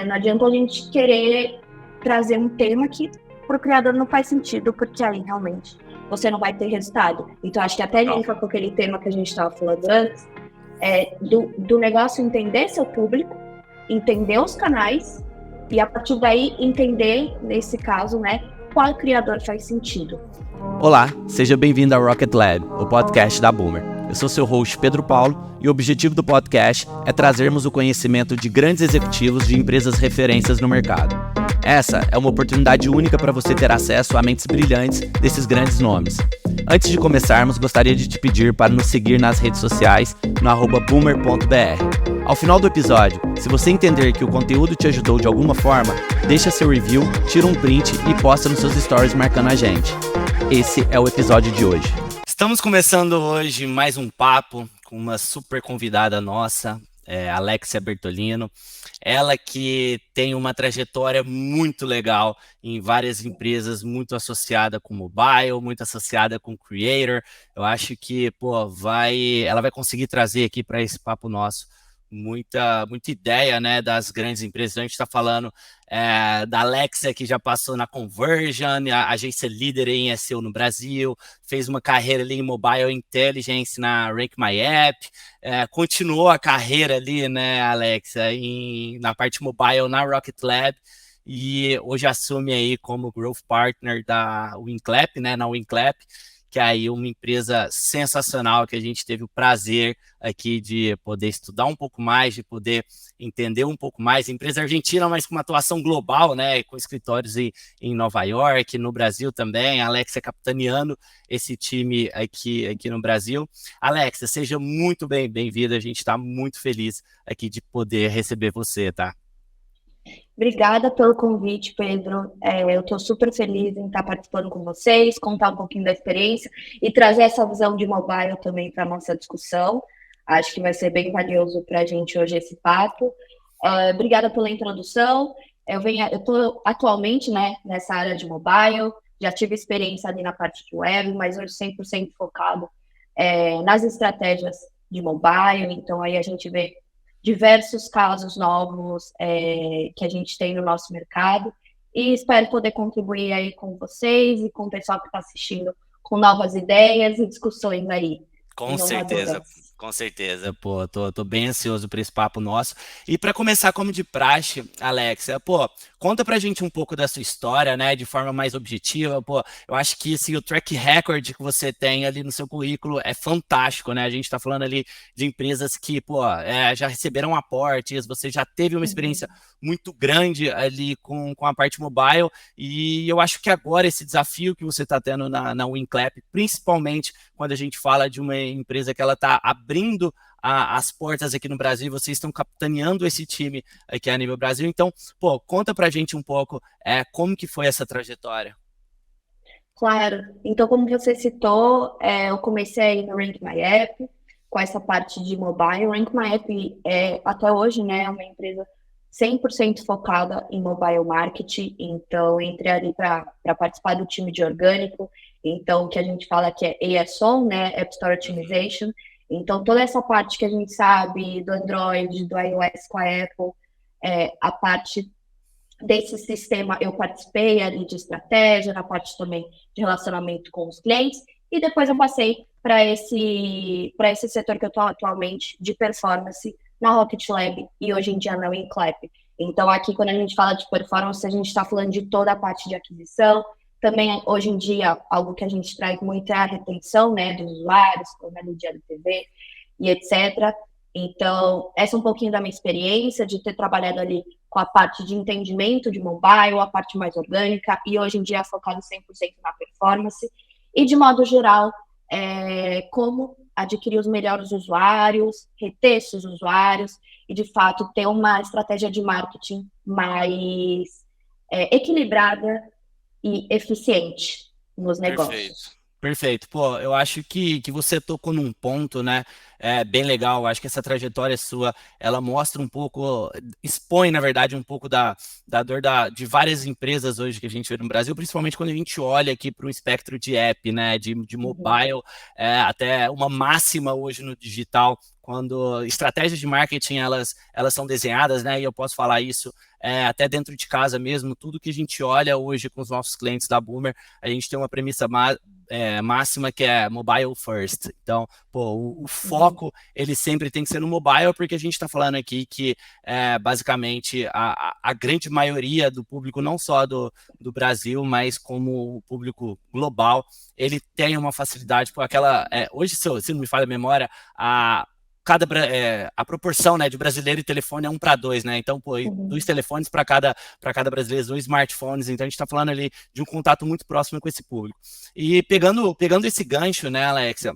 Não adianta a gente querer trazer um tema que para o criador não faz sentido, porque aí realmente você não vai ter resultado. Então, acho que até linka com aquele tema que a gente estava falando antes, do negócio entender seu público, entender os canais e a partir daí entender, nesse caso, né, qual criador faz sentido. Olá, seja bem-vindo ao Rocket Lab, o podcast da Boomer. Eu sou seu host Pedro Paulo e o objetivo do podcast é trazermos o conhecimento de grandes executivos de empresas referências no mercado. Essa é uma oportunidade única para você ter acesso a mentes brilhantes desses grandes nomes. Antes de começarmos, gostaria de te pedir para nos seguir nas redes sociais no @boomer.br. Ao final do episódio, se você entender que o conteúdo te ajudou de alguma forma, deixa seu review, tira um print e posta nos seus stories marcando a gente. Esse é o episódio de hoje. Estamos começando hoje mais um papo com uma super convidada nossa, Alexia Bertolino. Ela que tem uma trajetória muito legal em várias empresas, muito associada com mobile, muito associada com creator. Eu acho que ela vai conseguir trazer aqui para esse papo nosso muita ideia, né, das grandes empresas. A gente está falando da Alexia, que já passou na Conversion, a agência líder em SEO no Brasil, fez uma carreira ali em Mobile Intelligence na Rank My App, continuou a carreira ali, né, Alexia, na parte mobile na Rocket Lab, e hoje assume aí como Growth Partner da Winclap, né, na Winclap, que é aí uma empresa sensacional que a gente teve o prazer aqui de poder estudar um pouco mais, de poder entender um pouco mais. Empresa argentina, mas com uma atuação global, né? Com escritórios em Nova York, no Brasil também. A Alexia capitaneando esse time aqui no Brasil. Alexia, seja muito bem-vinda. A gente está muito feliz aqui de poder receber você, tá? Obrigada pelo convite, Pedro. Eu estou super feliz em estar participando com vocês, contar um pouquinho da experiência e trazer essa visão de mobile também para a nossa discussão. Acho que vai ser bem valioso para a gente hoje esse papo. Obrigada pela introdução. Eu estou atualmente, né, nessa área de mobile, já tive experiência ali na parte de web, mas hoje 100% focado nas estratégias de mobile. Então, aí a gente vê diversos casos novos que a gente tem no nosso mercado e espero poder contribuir aí com vocês e com o pessoal que está assistindo com novas ideias e discussões aí. Com certeza, tô bem ansioso para esse papo nosso. E para começar como de praxe, Alexia, conta pra gente um pouco da sua história, né, de forma mais objetiva. Eu acho que o track record que você tem ali no seu currículo é fantástico, né? A gente tá falando ali de empresas que, já receberam aportes, você já teve uma experiência muito grande ali com a parte mobile, e eu acho que agora esse desafio que você está tendo na Winclap, principalmente quando a gente fala de uma empresa que ela está abrindo as portas aqui no Brasil, vocês estão capitaneando esse time aqui a nível Brasil. Então, conta pra gente um pouco como que foi essa trajetória. Claro. Então, como você citou, eu comecei no Rank My App, com essa parte de mobile. Rank My App até hoje, né, é uma empresa 100% focada em mobile marketing, então entrei ali para participar do time de orgânico, então o que a gente fala que é ASO, né, App Store Optimization, então toda essa parte que a gente sabe do Android, do iOS com a Apple, a parte desse sistema eu participei ali de estratégia, na parte também de relacionamento com os clientes, e depois eu passei para esse setor que eu estou atualmente de performance na Rocket Lab e hoje em dia na Winclap. Então, aqui, quando a gente fala de performance, a gente está falando de toda a parte de aquisição. Também, hoje em dia, algo que a gente traz muito é a retenção, né, dos usuários, como é no dia do TV e etc. Então, essa é um pouquinho da minha experiência de ter trabalhado ali com a parte de entendimento de mobile, a parte mais orgânica, e hoje em dia focado 100% na performance. E, de modo geral, como adquirir os melhores usuários, reter esses usuários e, de fato, ter uma estratégia de marketing mais equilibrada e eficiente nos negócios. Perfeito. Eu acho que você tocou num ponto, né, bem legal. Acho que essa trajetória sua, ela mostra um pouco, expõe, na verdade, um pouco da dor de várias empresas hoje que a gente vê no Brasil, principalmente quando a gente olha aqui para um espectro de app, né, de Uhum. mobile, até uma máxima hoje no digital, quando estratégias de marketing elas são desenhadas, né, e eu posso falar isso até dentro de casa mesmo, tudo que a gente olha hoje com os nossos clientes da Boomer, a gente tem uma premissa máxima que é mobile first. Então, pô, o Uhum. foco ele sempre tem que ser no mobile, porque a gente está falando aqui que basicamente a grande maioria do público, não só do Brasil, mas como o público global, ele tem uma facilidade por aquela. Hoje, se não me falha a memória, a proporção, né, de brasileiro e telefone é 1 para 2, né? Então, pô, 2 Uhum. telefones para cada brasileiro, 2 smartphones. Então, a gente está falando ali de um contato muito próximo com esse público. E pegando esse gancho, né, Alexia,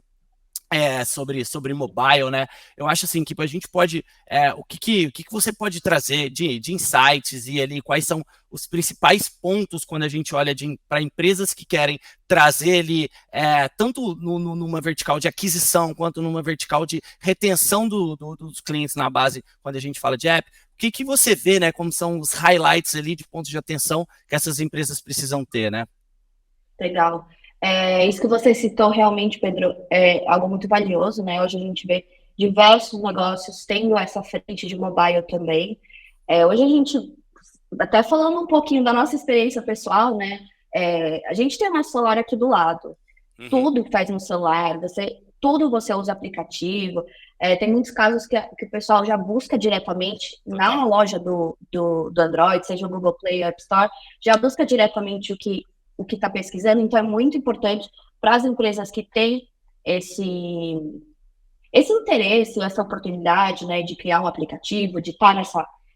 sobre mobile, né? Eu acho assim que a gente pode, o que você pode trazer de insights e ali quais são os principais pontos quando a gente olha para empresas que querem trazer ali tanto numa vertical de aquisição quanto numa vertical de retenção dos clientes na base quando a gente fala de app. O que você vê, né? Como são os highlights ali de pontos de atenção que essas empresas precisam ter, né? Legal. Isso que você citou realmente, Pedro, é algo muito valioso, né? Hoje a gente vê diversos negócios tendo essa frente de mobile também. Hoje a gente, até falando um pouquinho da nossa experiência pessoal, né? A gente tem o nosso celular aqui do lado. Uhum. Tudo faz no celular, tudo você usa aplicativo. Tem muitos casos que o pessoal já busca diretamente na Total. loja do Android, seja o Google Play ou App Store, já busca diretamente o que está pesquisando. Então, é muito importante para as empresas que têm esse interesse, essa oportunidade, né, de criar um aplicativo, de estar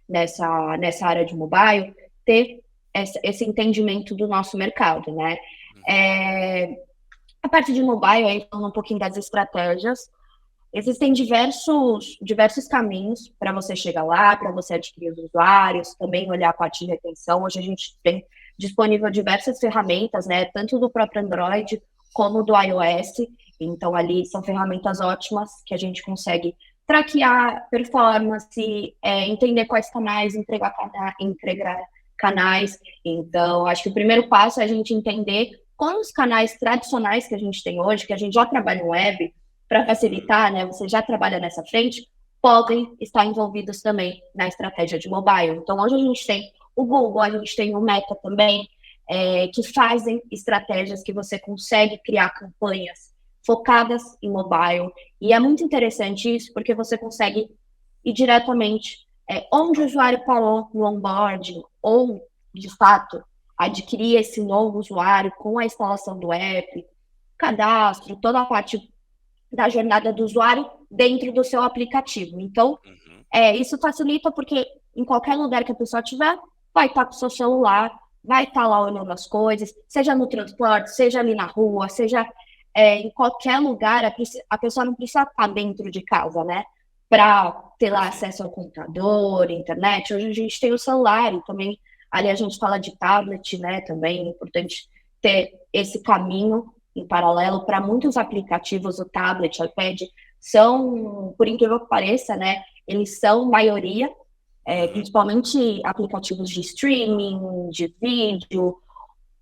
nessa área de mobile, ter esse entendimento do nosso mercado, né? Uhum. É, a parte de mobile, aí falando um pouquinho das estratégias, existem diversos caminhos para você chegar lá, para você adquirir os usuários, também olhar a parte de retenção. Hoje a gente tem disponível diversas ferramentas, né, tanto do próprio Android como do iOS. Então, ali são ferramentas ótimas que a gente consegue traquear performance, entender quais canais, entregar canais. Então, acho que o primeiro passo é a gente entender quais os canais tradicionais que a gente tem hoje, que a gente já trabalha em web, para facilitar, né, você já trabalha nessa frente, podem estar envolvidos também na estratégia de mobile. Então, hoje a gente tem o Google, a gente tem o Meta também, que fazem estratégias que você consegue criar campanhas focadas em mobile. E é muito interessante isso, porque você consegue ir diretamente onde o usuário parou no onboarding, ou, de fato, adquirir esse novo usuário com a instalação do app, cadastro, toda a parte da jornada do usuário dentro do seu aplicativo. Então, Uhum. isso facilita porque em qualquer lugar que a pessoa tiver, vai estar com o seu celular, vai estar lá olhando as coisas, seja no transporte, seja ali na rua, seja em qualquer lugar, a pessoa não precisa estar dentro de casa, né? Para ter lá Perfeito. acesso ao computador, internet. Hoje a gente tem o celular e também ali a gente fala de tablet, né? Também é importante ter esse caminho em paralelo. Para muitos aplicativos, o tablet, o iPad, são, por incrível que pareça, né? Eles são maioria, Uhum. principalmente aplicativos de streaming, de vídeo,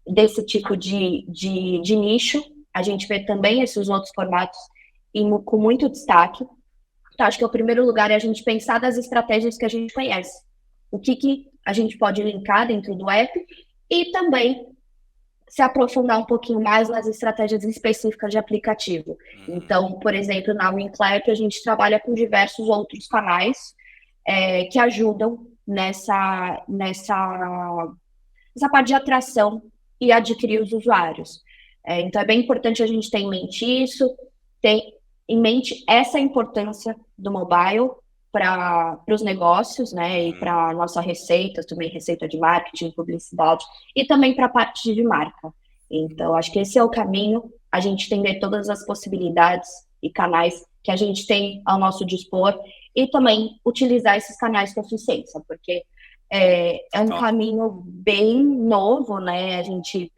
desse tipo de nicho. A gente vê também esses outros formatos com muito destaque. Então, acho que o primeiro lugar é a gente pensar das estratégias que a gente conhece. O que a gente pode linkar dentro do app e também se aprofundar um pouquinho mais nas estratégias específicas de aplicativo. Uhum. Então, por exemplo, na WinClap a gente trabalha com diversos outros canais que ajudam nessa parte de atração e adquirir os usuários. Então, é bem importante a gente ter em mente isso, ter em mente essa importância do mobile para os negócios, né, e Uhum. para a nossa receita, também receita de marketing, publicidade, e também para a parte de marca. Então, acho que esse é o caminho, a gente entender todas as possibilidades e canais que a gente tem ao nosso dispor e também utilizar esses canais com eficiência, porque é um Total. caminho bem novo, né? A gente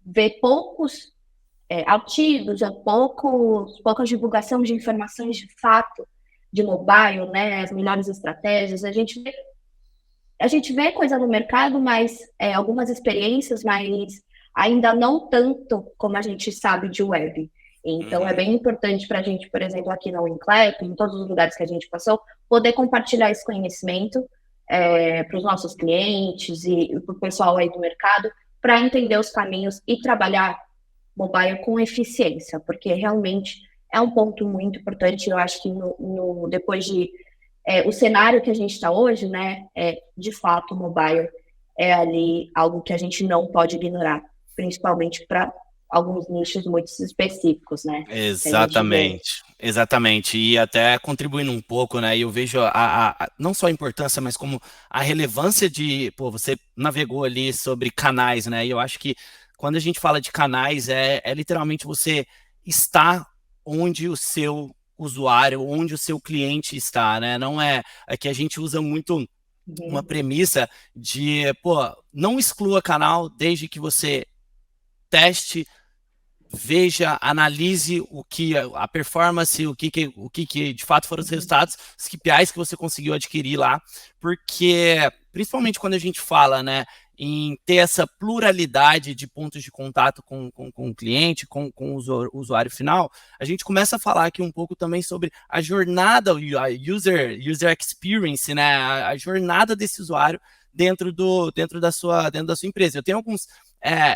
vê poucos altivos, pouca divulgação de informações de fato de mobile, né, as melhores estratégias. A gente vê coisa no mercado, mas algumas experiências, mas ainda não tanto como a gente sabe de web. Então, é Uhum. bem importante para a gente, por exemplo, aqui na Winclap, em todos os lugares que a gente passou, poder compartilhar esse conhecimento para os nossos clientes e para o pessoal aí do mercado, para entender os caminhos e trabalhar mobile com eficiência, porque realmente é um ponto muito importante. Eu acho que depois de o cenário que a gente está hoje, né, de fato, o mobile é ali algo que a gente não pode ignorar, principalmente para alguns nichos muito específicos, né, que a gente vê. Exatamente, exatamente. E até contribuindo um pouco, né? Eu vejo não só a importância, mas como a relevância de, pô, você navegou ali sobre canais, né? E eu acho que quando a gente fala de canais, é literalmente você estar onde o seu usuário, onde o seu cliente está, né? Não é que a gente usa muito uma Uhum, premissa de, pô, não exclua canal desde que você teste, veja, analise o que a performance, o que de fato foram os uhum, resultados, os KPIs que você conseguiu adquirir lá, porque principalmente quando a gente fala, né, em ter essa pluralidade de pontos de contato com o cliente, com o usuário final, a gente começa a falar aqui um pouco também sobre a jornada, a user experience, né, a jornada desse usuário dentro da sua empresa. Eu tenho alguns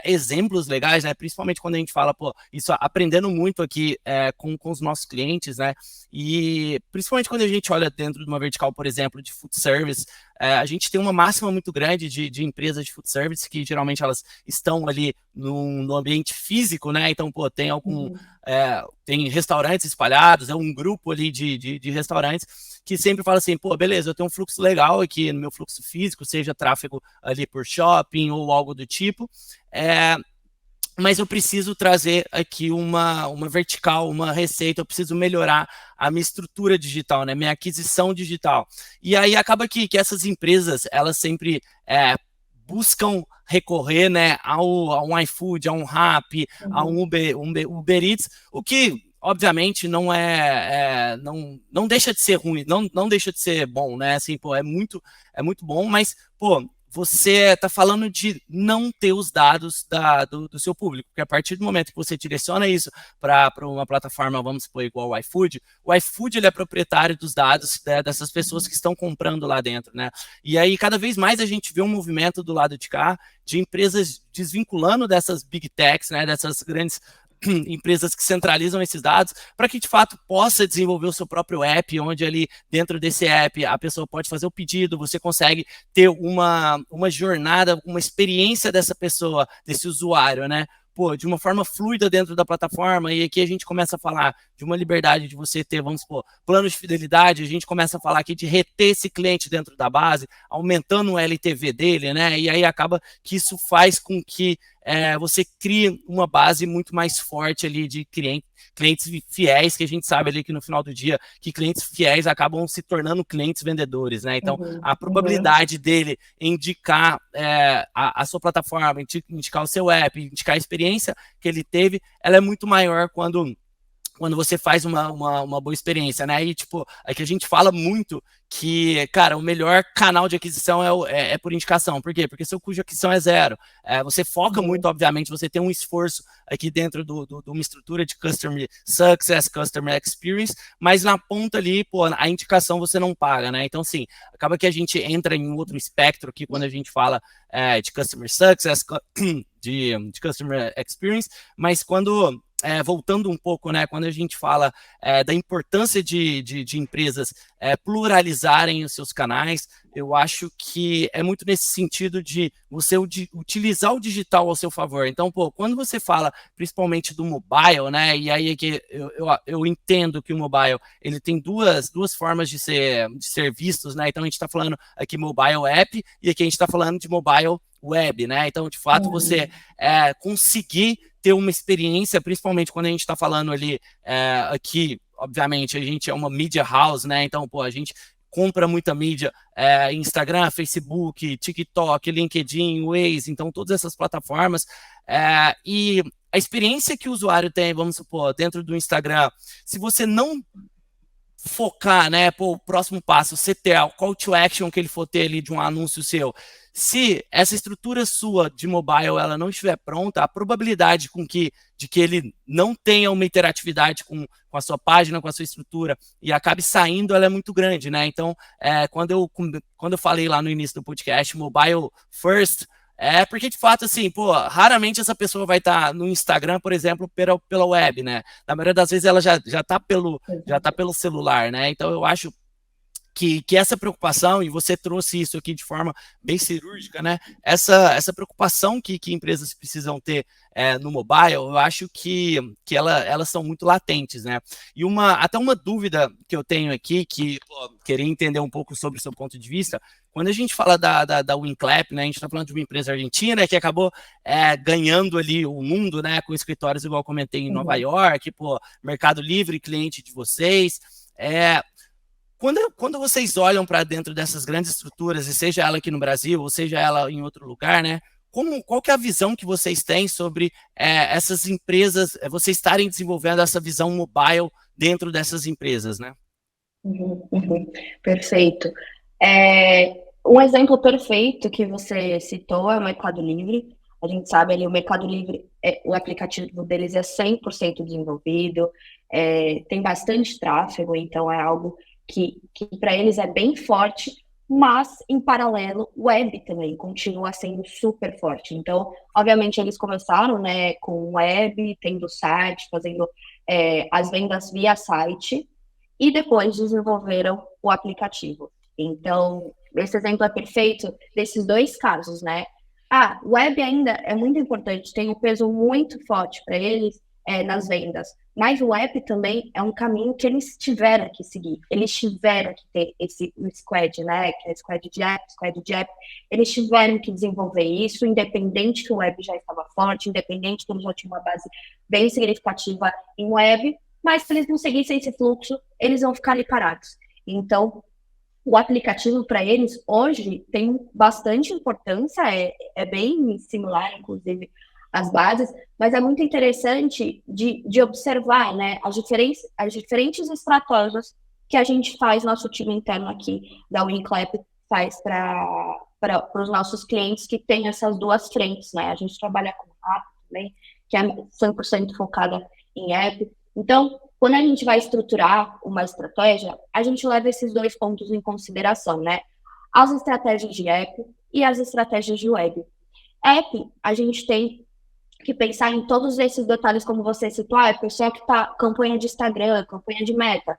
exemplos legais, né? Principalmente quando a gente fala, pô, isso aprendendo muito aqui com os nossos clientes, né? E principalmente quando a gente olha dentro de uma vertical, por exemplo, de food service, a gente tem uma máxima muito grande de empresas de food service que geralmente elas estão ali no ambiente físico, né? Então, pô, uhum, tem restaurantes espalhados, é um grupo ali de restaurantes que sempre fala assim, pô, beleza, eu tenho um fluxo legal aqui no meu fluxo físico, seja tráfego ali por shopping ou algo do tipo, é, mas eu preciso trazer aqui uma vertical, uma receita, eu preciso melhorar a minha estrutura digital, né, minha aquisição digital. E aí acaba que essas empresas, elas sempre buscam recorrer, né, a um iFood, a um Rappi, a um uhum, Uber Eats, o que obviamente não deixa de ser ruim, não deixa de ser bom, né? Assim, pô, é muito bom, mas pô, você está falando de não ter os dados do seu público, porque a partir do momento que você direciona isso para uma plataforma, vamos supor, igual o iFood ele é proprietário dos dados, né, dessas pessoas uhum. que estão comprando lá dentro, né? E aí, cada vez mais a gente vê um movimento do lado de cá de empresas desvinculando dessas big techs, né, dessas grandes empresas que centralizam esses dados, para que de fato possa desenvolver o seu próprio app, onde ali dentro desse app a pessoa pode fazer o pedido, você consegue ter uma jornada, uma experiência dessa pessoa, desse usuário, né? Pô, de uma forma fluida dentro da plataforma, e aqui a gente começa a falar de uma liberdade de você ter, vamos supor, planos de fidelidade, a gente começa a falar aqui de reter esse cliente dentro da base, aumentando o LTV dele, né? E aí acaba que isso faz com que você cria uma base muito mais forte ali de clientes fiéis, que a gente sabe ali que no final do dia, que clientes fiéis acabam se tornando clientes vendedores, né? Então, Uhum, a uhum, probabilidade dele indicar a sua plataforma, indicar o seu app, indicar a experiência que ele teve, ela é muito maior quando você faz uma boa experiência, né? E, tipo, é que a gente fala muito que, cara, o melhor canal de aquisição é por indicação. Por quê? Porque seu custo de aquisição é zero. Você foca muito, uhum, obviamente, você tem um esforço aqui dentro de uma estrutura de Customer Success, Customer Experience, mas na ponta ali, pô, a indicação você não paga, né? Então, sim, acaba que a gente entra em um outro espectro aqui quando a gente fala de Customer Success, de Customer Experience, mas quando voltando um pouco, né, quando a gente fala da importância de empresas pluralizarem os seus canais, eu acho que é muito nesse sentido de você utilizar o digital ao seu favor. Então, pô, quando você fala principalmente do mobile, né, e aí é que eu entendo que o mobile ele tem duas formas de ser vistos, né, então a gente está falando aqui mobile app e aqui a gente está falando de mobile web, né, então de fato você uhum, conseguir ter uma experiência, principalmente quando a gente está falando ali aqui, obviamente, a gente é uma media house, né? Então, pô, a gente compra muita mídia, Instagram, Facebook, TikTok, LinkedIn, Waze, então todas essas plataformas, e a experiência que o usuário tem, vamos supor, dentro do Instagram, se você não focar, né, o próximo passo, você ter o call to action que ele for ter ali de um anúncio seu, se essa estrutura sua de mobile ela não estiver pronta, a probabilidade de que ele não tenha uma interatividade com a sua página, com a sua estrutura e acabe saindo, ela é muito grande, né? Então, quando eu falei lá no início do podcast, mobile first, porque, de fato, assim, raramente essa pessoa vai estar no Instagram, por exemplo, pela web, né? Na maioria das vezes ela já tá pelo celular, né? Então, eu acho que essa preocupação, e você trouxe isso aqui de forma bem cirúrgica, né? Essa preocupação que empresas precisam ter no mobile, eu acho que elas são muito latentes, né? E até uma dúvida que eu tenho aqui, que queria entender um pouco sobre o seu ponto de vista, quando a gente fala da WinClap, né, a gente está falando de uma empresa argentina que acabou ganhando ali o mundo, né, com escritórios, igual eu comentei, em Nova York, Mercado Livre, cliente de vocês. Quando vocês olham para dentro dessas grandes estruturas, e seja ela aqui no Brasil, ou seja ela em outro lugar, né? Qual que é a visão que vocês têm sobre essas empresas, vocês estarem desenvolvendo essa visão mobile dentro dessas empresas, né? Perfeito. Um exemplo perfeito que você citou é o Mercado Livre. A gente sabe ali, o Mercado Livre, o aplicativo deles é 100% desenvolvido, tem bastante tráfego, então é algo que para eles é bem forte, mas, em paralelo, o web também continua sendo super forte. Então, obviamente, eles começaram, né, com web, tendo site, fazendo as vendas via site, e depois desenvolveram o aplicativo. Então, esse exemplo é perfeito desses dois casos, né? Web ainda é muito importante, tem um peso muito forte para eles nas vendas, mas o web também é um caminho que eles tiveram que seguir, eles tiveram que ter esse squad, né? Que é squad de app, eles tiveram que desenvolver isso, independente que o web já estava forte, independente que eles já tinham uma base bem significativa em web, mas se eles não seguissem esse fluxo, eles vão ficar ali parados. Então, o aplicativo para eles hoje tem bastante importância, é bem similar, inclusive, às bases, mas é muito interessante de observar, né, as diferentes estratégias que a gente faz, nosso time interno aqui da WinClap faz para os nossos clientes que tem essas duas frentes, né? A gente trabalha com app também, que é 100% focada em app. Então, quando a gente vai estruturar uma estratégia, a gente leva esses dois pontos em consideração, né? As estratégias de app e as estratégias de web. App, a gente tem que pensar em todos esses detalhes, como você citou, a pessoa que está campanha de Instagram, campanha de Meta.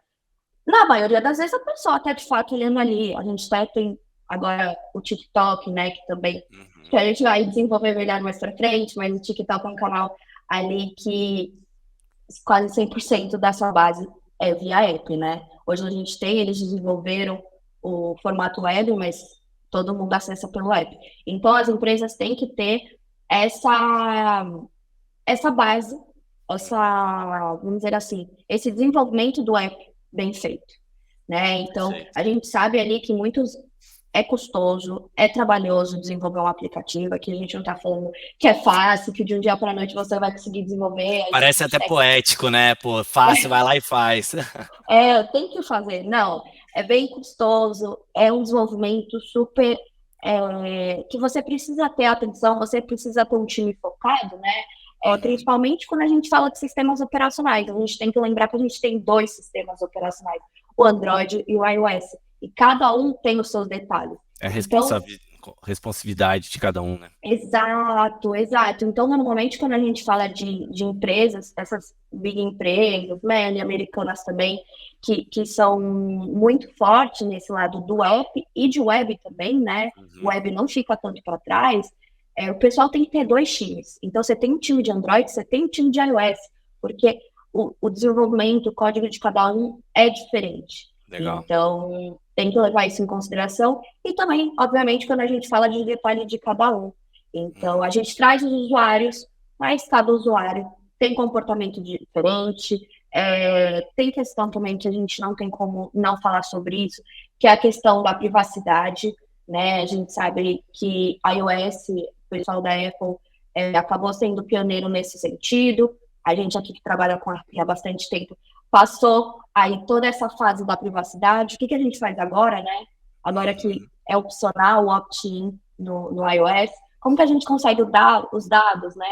Na maioria das vezes, a pessoa está, de fato, olhando ali. A gente tem agora o TikTok, né, que também que a gente vai desenvolver melhor mais para frente, mas o TikTok é um canal ali que quase 100% da sua base é via app, né? Hoje a gente eles desenvolveram o formato web, mas todo mundo acessa pelo app. Então, as empresas têm que ter essa base, vamos dizer assim, esse desenvolvimento do app bem feito, né? Então, a gente sabe ali que é custoso, é trabalhoso desenvolver um aplicativo, aqui a gente não está falando que é fácil, que de um dia para a noite você vai conseguir desenvolver. Parece até poético, né? Fácil, vai lá e faz. Tem que fazer. Não, é bem custoso, é um desenvolvimento super que você precisa ter atenção, você precisa ter um time focado, né? Principalmente quando a gente fala de sistemas operacionais. A gente tem que lembrar que a gente tem dois sistemas operacionais, o Android e o iOS. E cada um tem os seus detalhes. É responsividade de cada um, né? Exato. Então, normalmente, quando a gente fala de empresas, essas big empresas, né, americanas também, que são muito fortes nesse lado do app e de web também, né? O web não fica tanto para trás. O pessoal tem que ter dois times. Então, você tem um time de Android, você tem um time de iOS, porque o desenvolvimento, o código de cada um é diferente. Legal. Então, tem que levar isso em consideração. E também, obviamente, quando a gente fala de detalhe de cada um. Então, a gente traz os usuários, mas cada usuário tem comportamento diferente. Tem questão também que a gente não tem como não falar sobre isso, que é a questão da privacidade, né? A gente sabe que iOS, o pessoal da Apple, acabou sendo pioneiro nesse sentido. A gente aqui que trabalha com RP há bastante tempo passou aí toda essa fase da privacidade. O que a gente faz agora, né? Agora que é opcional o opt-in no iOS, como que a gente consegue dar os dados, né?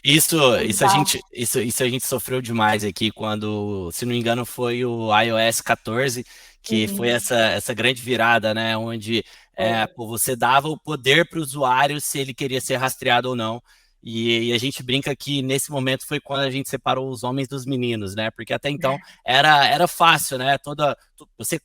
Isso a gente sofreu demais aqui quando, se não me engano, foi o iOS 14, que foi essa grande virada, né? Onde você dava o poder para o usuário se ele queria ser rastreado ou não. E a gente brinca que nesse momento foi quando a gente separou os homens dos meninos, né? Porque até então era fácil, né? Você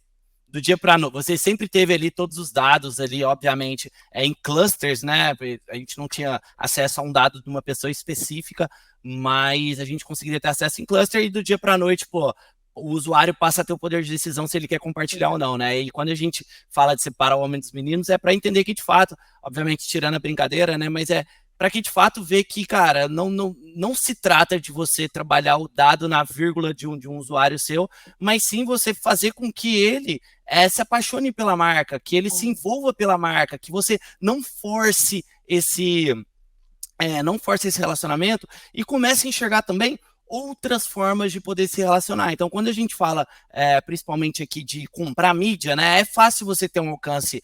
do dia para noite, você sempre teve ali todos os dados ali, obviamente, em clusters, né? A gente não tinha acesso a um dado de uma pessoa específica, mas a gente conseguiria ter acesso em cluster e do dia para noite, pô, o usuário passa a ter o poder de decisão se ele quer compartilhar ou não, né? E quando a gente fala de separar o homem dos meninos, é para entender que, de fato, obviamente tirando a brincadeira, né? Mas para que de fato ver que, cara, não se trata de você trabalhar o dado na vírgula de um usuário seu, mas sim você fazer com que ele se apaixone pela marca, que ele se envolva pela marca, que você não force esse relacionamento e comece a enxergar também outras formas de poder se relacionar. Então, quando a gente fala, principalmente aqui de comprar mídia, né, é fácil você ter um alcance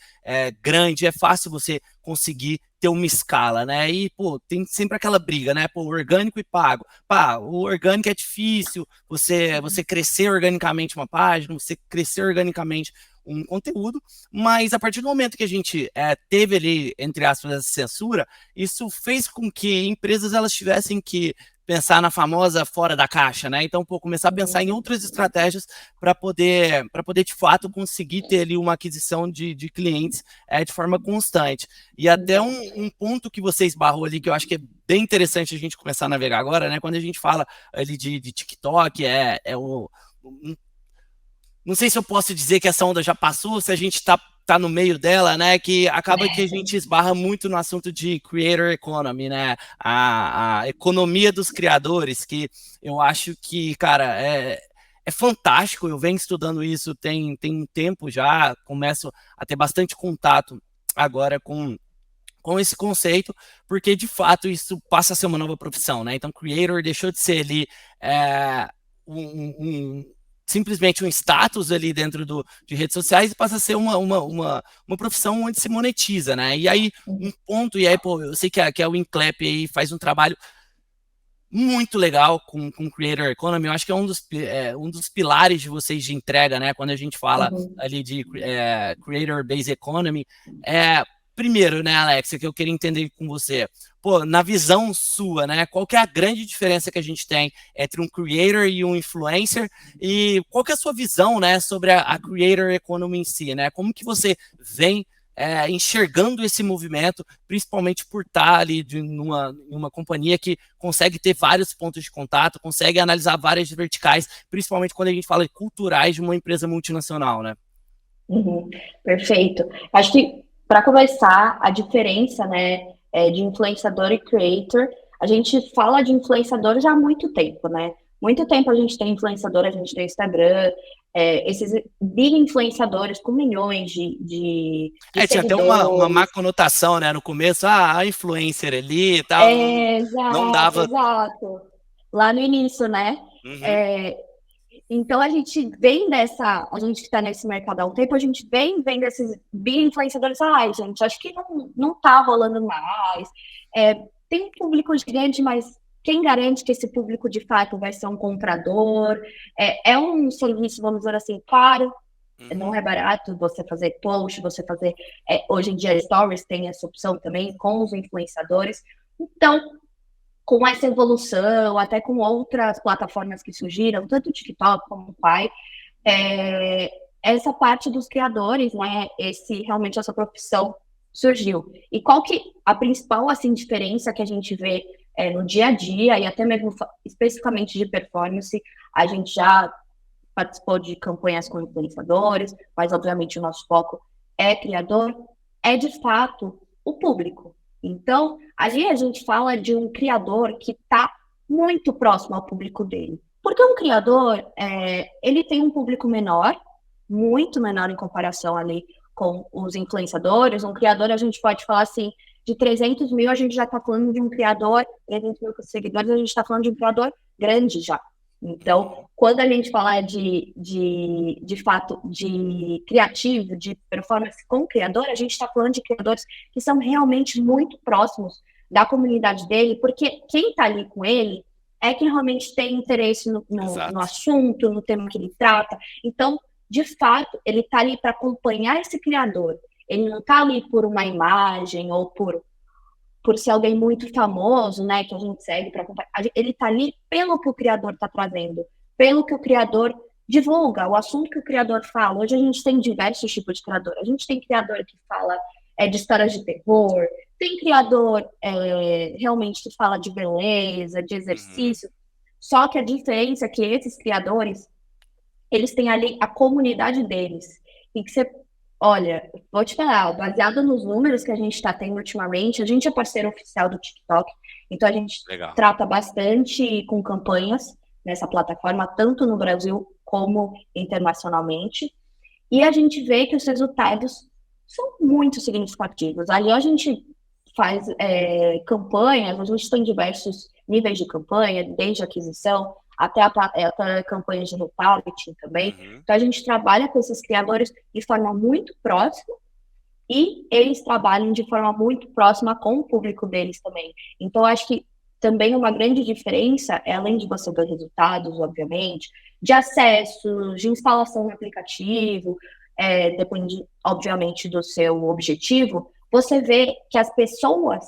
grande, é fácil você conseguir ter uma escala, né? E, pô, tem sempre aquela briga, né? Pô, orgânico e pago. Pá, o orgânico é difícil, você crescer organicamente uma página, você crescer organicamente um conteúdo, mas a partir do momento que a gente teve ali, entre aspas, essa censura, isso fez com que empresas elas tivessem que pensar na famosa fora da caixa, né? Então, pô, começar a pensar em outras estratégias para poder, de fato, conseguir ter ali uma aquisição de clientes de forma constante. E até um ponto que você esbarrou ali, que eu acho que é bem interessante a gente começar a navegar agora, né? Quando a gente fala ali de TikTok, não sei se eu posso dizer que essa onda já passou, se a gente tá no meio dela, né, que acaba que a gente esbarra muito no assunto de creator economy, né, a economia dos criadores, que eu acho que, cara, é fantástico, eu venho estudando isso tem um tempo já, começo a ter bastante contato agora com esse conceito, porque de fato isso passa a ser uma nova profissão, né, então creator deixou de ser ali simplesmente um status ali dentro de redes sociais e passa a ser uma profissão onde se monetiza, né? E aí, um ponto, e aí, pô, eu sei que a Winclap aí faz um trabalho muito legal com Creator Economy, eu acho que é um dos pilares de vocês de entrega, né? Quando a gente fala ali de Creator Based Economy, primeiro, né, Alexa, que eu queria entender com você, pô, na visão sua, né, qual que é a grande diferença que a gente tem entre um creator e um influencer, e qual que é a sua visão, né, sobre a creator economy em si, né, como que você vem enxergando esse movimento, principalmente por estar ali numa companhia que consegue ter vários pontos de contato, consegue analisar várias verticais, principalmente quando a gente fala de culturais de uma empresa multinacional, né? Perfeito. Acho que para começar, a diferença, né, de influenciador e creator, a gente fala de influenciador já há muito tempo, né? Muito tempo a gente tem influenciador, a gente tem Instagram, esses big influenciadores com milhões de tinha até uma má conotação, né? No começo, a influencer ali e tal, não dava... Exato. Lá no início, né? Então, a gente gente que está nesse mercado há um tempo, a gente vem vendo esses big influenciadores, gente, acho que não tá rolando mais. Tem um público grande, mas quem garante que esse público, de fato, vai ser um comprador? É um serviço, vamos dizer assim, caro, não é barato você fazer post, você fazer... hoje em dia, Stories tem essa opção também com os influenciadores. Então, com essa evolução, até com outras plataformas que surgiram, tanto o TikTok como o Pai, essa parte dos criadores, né, realmente essa profissão surgiu. E qual que a principal, assim, diferença que a gente vê no dia a dia, e até mesmo especificamente de performance, a gente já participou de campanhas com influenciadores, mas obviamente o nosso foco é criador, é de fato o público. Então, ali a gente fala de um criador que está muito próximo ao público dele. Porque um criador, ele tem um público menor, muito menor em comparação ali com os influenciadores. Um criador, a gente pode falar assim, de 300 mil, a gente já está falando de um criador, 300 mil seguidores, a gente está falando de um criador grande já. Então, quando a gente falar de fato, de criativo, de performance com criador, a gente está falando de criadores que são realmente muito próximos da comunidade dele, porque quem está ali com ele é quem realmente tem interesse no assunto, no tema que ele trata. Então, de fato, ele está ali para acompanhar esse criador. Ele não está ali por uma imagem ou por ser alguém muito famoso, né, que a gente segue para acompanhar. Ele está ali pelo que o criador está trazendo, pelo que o criador divulga, o assunto que o criador fala. Hoje a gente tem diversos tipos de criador. A gente tem criador que fala de histórias de terror, tem criador realmente que fala de beleza, de exercício. Só que a diferença é que esses criadores, eles têm ali a comunidade deles. E que você olha, vou te falar, baseado nos números que a gente está tendo ultimamente, a gente é parceiro oficial do TikTok, então a gente trata bastante com campanhas nessa plataforma, tanto no Brasil como internacionalmente, e a gente vê que os resultados são muito significativos. Ali a gente faz campanhas, a gente tem diversos níveis de campanha, desde aquisição até a campanha de retargeting também. Então, a gente trabalha com esses criadores de forma muito próxima e eles trabalham de forma muito próxima com o público deles também. Então, acho que também uma grande diferença, além de você ver resultados, obviamente, de acesso, de instalação no aplicativo, depende, obviamente, do seu objetivo, você vê que as pessoas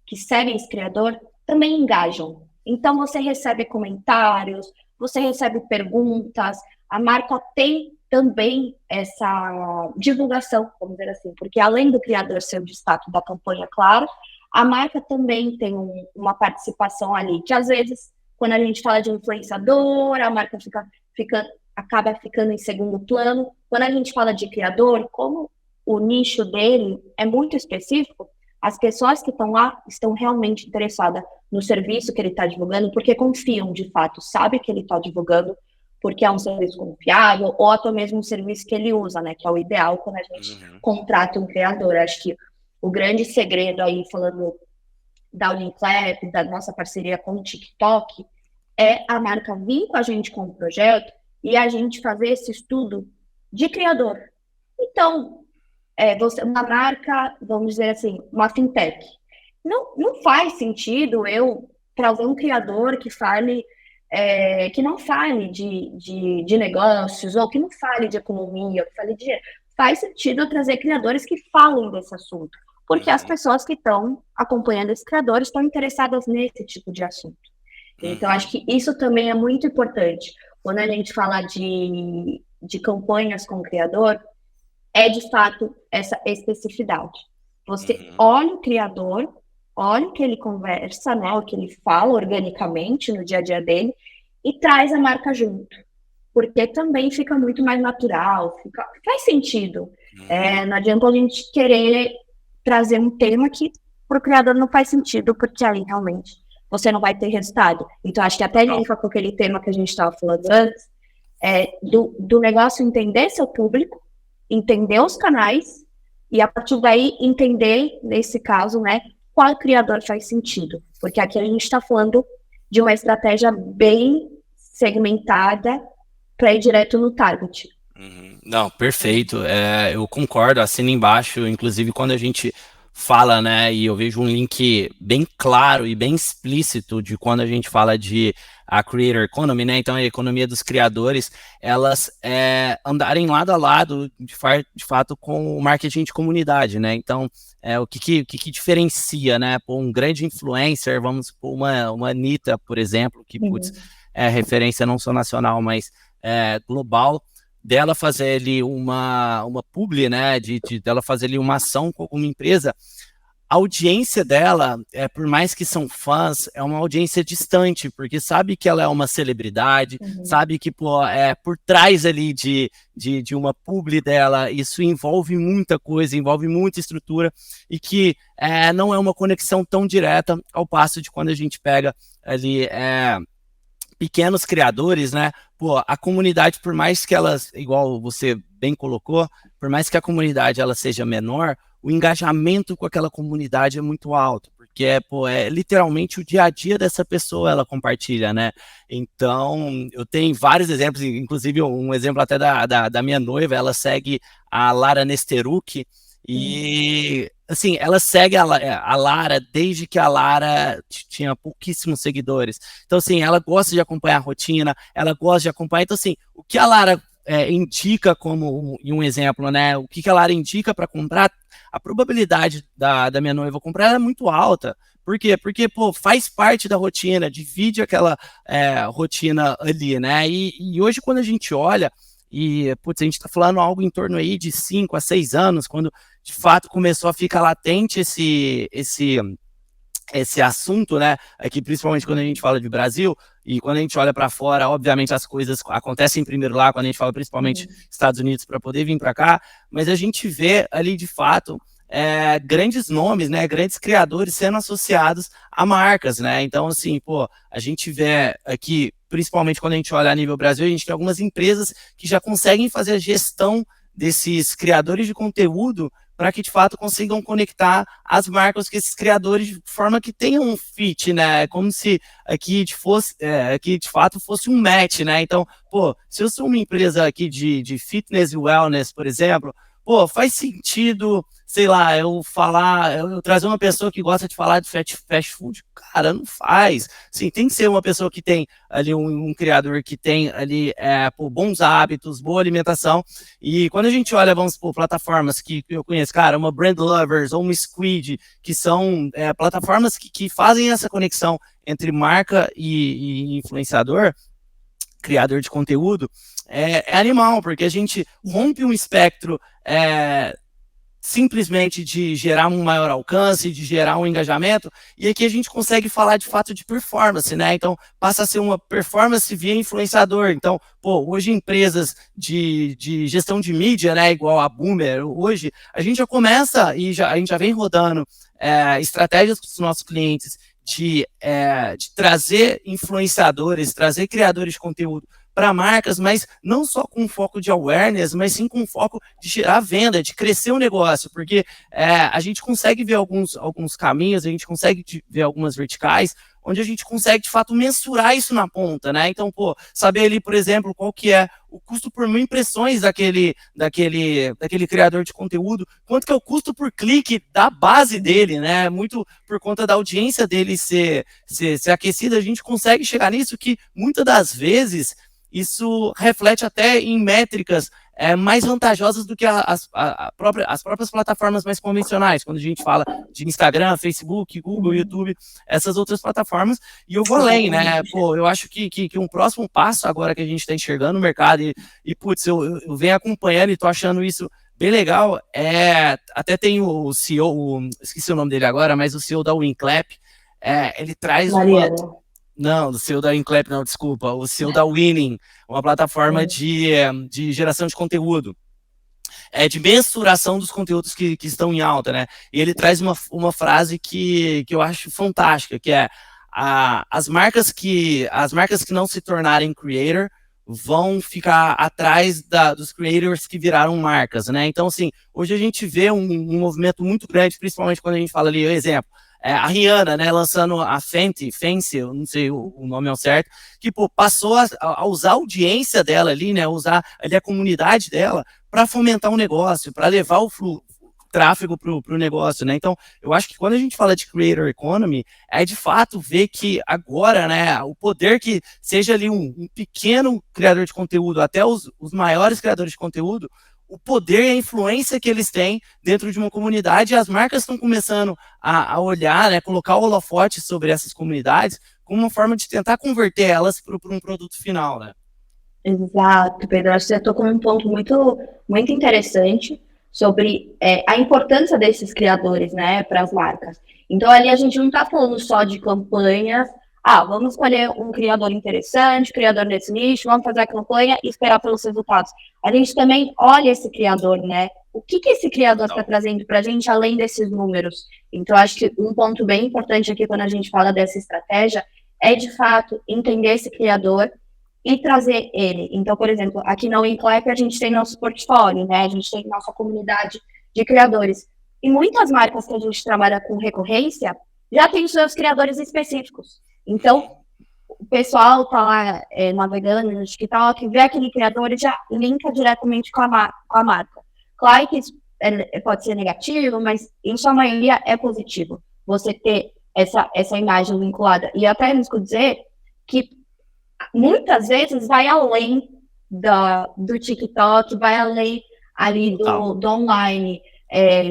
que seguem esse criador também engajam. Então, você recebe comentários, você recebe perguntas, a marca tem também essa divulgação, vamos dizer assim, porque além do criador ser o destaque da campanha, claro, a marca também tem uma participação ali, que às vezes, quando a gente fala de influenciador, a marca acaba ficando em segundo plano. Quando a gente fala de criador, como o nicho dele é muito específico, as pessoas que estão lá estão realmente interessadas no serviço que ele está divulgando, porque confiam, de fato, sabe que ele está divulgando, porque é um serviço confiável, ou até mesmo um serviço que ele usa, né, que é o ideal quando a gente contrata um criador. Acho que o grande segredo aí, falando da Uniclap, da nossa parceria com o TikTok, é a marca vir com a gente com o projeto e a gente fazer esse estudo de criador. Então, uma marca, vamos dizer assim, uma fintech. Não faz sentido eu trazer um criador que fale, que não fale de negócios, ou que não fale de economia, que fale de dinheiro. Faz sentido eu trazer criadores que falem desse assunto, porque as pessoas que estão acompanhando esses criadores estão interessadas nesse tipo de assunto. Então, acho que isso também é muito importante. Quando a gente fala de campanhas com o criador, é de fato essa especificidade. Você olha o criador, olha o que ele conversa, né, o que ele fala organicamente no dia a dia dele e traz a marca junto, porque também fica muito mais natural, faz sentido. Não adianta a gente querer trazer um tema que para o criador não faz sentido, porque aí realmente você não vai ter resultado. Então, acho que até linka com aquele tema que a gente estava falando antes, do negócio entender seu público, entender os canais e, a partir daí, entender, nesse caso, né, qual criador faz sentido. Porque aqui a gente está falando de uma estratégia bem segmentada para ir direto no target. Não, perfeito. Eu concordo, assino embaixo. Inclusive, quando a gente fala, né, e eu vejo um link bem claro e bem explícito de quando a gente fala de a Creator Economy, né, então a economia dos criadores, elas andarem lado a lado, de fato, com o marketing de comunidade, né, então o que diferencia, né, por um grande influencer, vamos por uma Anitta, por exemplo, que putz, é referência não só nacional, mas global, dela fazer ali uma publi, né, dela fazer ali uma ação com alguma empresa, a audiência dela, por mais que são fãs, é uma audiência distante, porque sabe que ela é uma celebridade, sabe que por trás ali de uma publi dela, isso envolve muita coisa, envolve muita estrutura, e que não é uma conexão tão direta, ao passo de quando a gente pega ali pequenos criadores, né? Pô, a comunidade, por mais que elas, igual você bem colocou, por mais que a comunidade ela seja menor, o engajamento com aquela comunidade é muito alto, porque é literalmente o dia a dia dessa pessoa, ela compartilha, né? Então, eu tenho vários exemplos, inclusive um exemplo até da minha noiva, ela segue a Lara Nesteruk, e, assim, ela segue a Lara desde que a Lara tinha pouquíssimos seguidores. Então, assim, ela gosta de acompanhar a rotina, ela gosta de acompanhar. Então, assim, o que a Lara indica como um exemplo, né? O que a Lara indica para comprar, a probabilidade da minha noiva comprar é muito alta. Por quê? Porque, faz parte da rotina, divide aquela rotina ali, né? E hoje, quando a gente olha, a gente está falando algo em torno aí de 5 a 6 anos, quando de fato começou a ficar latente esse assunto, né? Aqui, principalmente quando a gente fala de Brasil, e quando a gente olha para fora, obviamente as coisas acontecem primeiro lá, quando a gente fala principalmente Estados Unidos, para poder vir para cá, mas a gente vê ali de fato grandes nomes, né? Grandes criadores sendo associados a marcas, né? Então, assim, a gente vê aqui, principalmente quando a gente olha a nível Brasil, a gente tem algumas empresas que já conseguem fazer a gestão desses criadores de conteúdo para que de fato consigam conectar as marcas com esses criadores de forma que tenham um fit, né? Como se aqui de fato fosse um match, né? Então, se eu sou uma empresa aqui de fitness e wellness, por exemplo, faz sentido, sei lá, eu trazer uma pessoa que gosta de falar de fast food? Cara, não faz. Sim, tem que ser uma pessoa que tem ali um criador que tem ali bons hábitos, boa alimentação. E quando a gente olha, vamos por plataformas que eu conheço, cara, uma Brand Lovers ou uma Squid, que são plataformas que fazem essa conexão entre marca e influenciador, criador de conteúdo, é animal, porque a gente rompe um espectro simplesmente de gerar um maior alcance, de gerar um engajamento, e aqui a gente consegue falar de fato de performance, né? Então, passa a ser uma performance via influenciador. Então, hoje empresas de gestão de mídia, né, igual a Boomer, hoje, a gente já começa a gente já vem rodando estratégias para os nossos clientes de trazer influenciadores, trazer criadores de conteúdo para marcas, mas não só com foco de awareness, mas sim com foco de gerar venda, de crescer o negócio, porque a gente consegue ver alguns caminhos, a gente consegue ver algumas verticais, onde a gente consegue, de fato, mensurar isso na ponta, né? Então, saber ali, por exemplo, qual que é o custo por 1.000 impressões daquele criador de conteúdo, quanto que é o custo por clique da base dele, né? Muito por conta da audiência dele ser aquecida, a gente consegue chegar nisso que, muitas das vezes, isso reflete até em métricas mais vantajosas do que as próprias plataformas mais convencionais, quando a gente fala de Instagram, Facebook, Google, YouTube, essas outras plataformas, e eu vou além, né? Eu acho que um próximo passo agora que a gente está enxergando no mercado, putz, eu venho acompanhando e tô achando isso bem legal, até tem o CEO, esqueci o nome dele agora, mas o CEO da Winclap, ele traz Mariana. Não, o seu da Inclap, não, desculpa. O seu da Winning, uma plataforma de geração de conteúdo. De mensuração dos conteúdos que estão em alta, né? E ele traz uma frase que eu acho fantástica, que é as marcas que não se tornarem creator vão ficar atrás dos creators que viraram marcas, né? Então, assim, hoje a gente vê um movimento muito grande, principalmente quando a gente fala ali, exemplo, a Rihanna, né, lançando a Fenty, eu não sei o nome ao certo, que passou a usar a audiência dela ali, né, usar ali a comunidade dela para fomentar um negócio, para levar o tráfego para o negócio, né? Então, eu acho que quando a gente fala de creator economy, de fato ver que agora, né, o poder que seja ali um pequeno criador de conteúdo, até os maiores criadores de conteúdo, o poder e a influência que eles têm dentro de uma comunidade, e as marcas estão começando a olhar, né, colocar o holofote sobre essas comunidades como uma forma de tentar converter elas para um produto final, né? Exato, Pedro. Acho que você tocou um ponto muito, muito interessante sobre a importância desses criadores, né, para as marcas. Então, ali a gente não está falando só de campanhas. Vamos escolher um criador interessante, criador desse nicho, vamos fazer a campanha e esperar pelos resultados. A gente também olha esse criador, né? O que esse criador está trazendo para a gente, além desses números? Então, acho que um ponto bem importante aqui, quando a gente fala dessa estratégia, é, de fato, entender esse criador e trazer ele. Então, por exemplo, aqui na Winclap a gente tem nosso portfólio, né? A gente tem nossa comunidade de criadores. E muitas marcas que a gente trabalha com recorrência já tem seus criadores específicos. Então, o pessoal tá lá navegando no TikTok, vê aquele criador e já linka diretamente com a marca. Claro que isso pode ser negativo, mas em sua maioria é positivo. Você ter essa imagem vinculada. E até risco dizer que muitas vezes vai além do TikTok, vai além ali do online.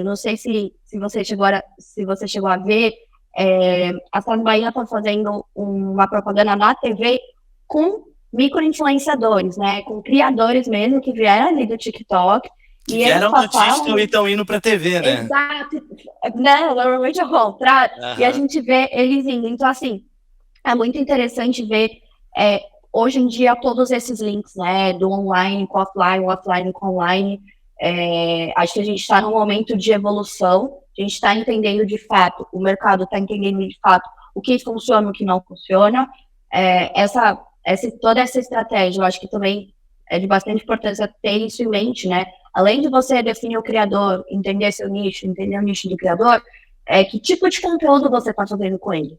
Não sei se você chegou a ver, a Sas Bahia está fazendo uma propaganda na TV com micro-influenciadores, né? Com criadores mesmo que vieram ali do TikTok. Que vieram do TikTok e estão indo para a TV, né? Exato. Não, normalmente é o contrário. E a gente vê eles indo. Então, assim, é muito interessante ver hoje em dia todos esses links, né? Do online com offline, o offline com online. Acho que a gente está num momento de evolução, a gente está entendendo de fato, o mercado está entendendo de fato o que funciona e o que não funciona. Toda essa estratégia, eu acho que também é de bastante importância ter isso em mente, né? Além de você definir o criador, entender seu nicho, entender o nicho do criador, que tipo de conteúdo você está fazendo com ele?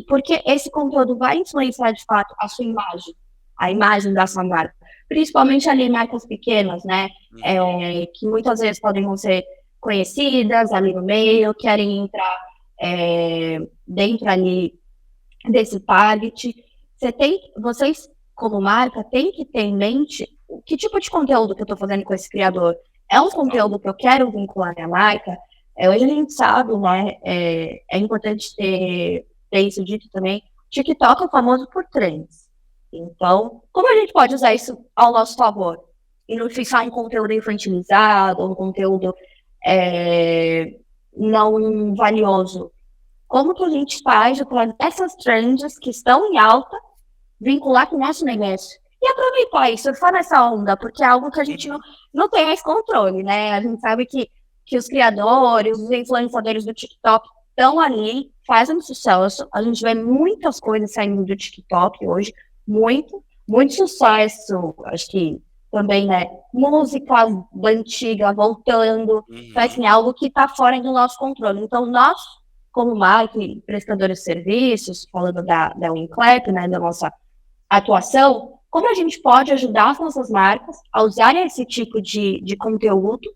Porque esse conteúdo vai influenciar de fato a sua imagem, a imagem da sua marca. Principalmente ali marcas pequenas, né? Que muitas vezes podem não ser conhecidas ali no meio, querem entrar dentro ali desse target. Vocês, como marca, têm que ter em mente que tipo de conteúdo que eu estou fazendo com esse criador. É um conteúdo que eu quero vincular à minha marca? Hoje a gente sabe, né? É importante ter isso dito também. TikTok é famoso por trends. Então, como a gente pode usar isso ao nosso favor? E não ficar um conteúdo infantilizado, um conteúdo não valioso. Como que a gente faz para essas trends que estão em alta vincular com o nosso negócio? E aproveitar isso, surfar nessa onda, porque é algo que a gente não tem mais controle, né? A gente sabe que os criadores, os influenciadores do TikTok estão ali, fazem sucesso. A gente vê muitas coisas saindo do TikTok hoje, muito sucesso. Acho que também, né? Música antiga voltando, assim, algo que está fora do nosso controle. Então, nós, como marca e prestadores de serviços, falando da Winclap, né, da nossa atuação, como a gente pode ajudar as nossas marcas a usarem esse tipo de conteúdo,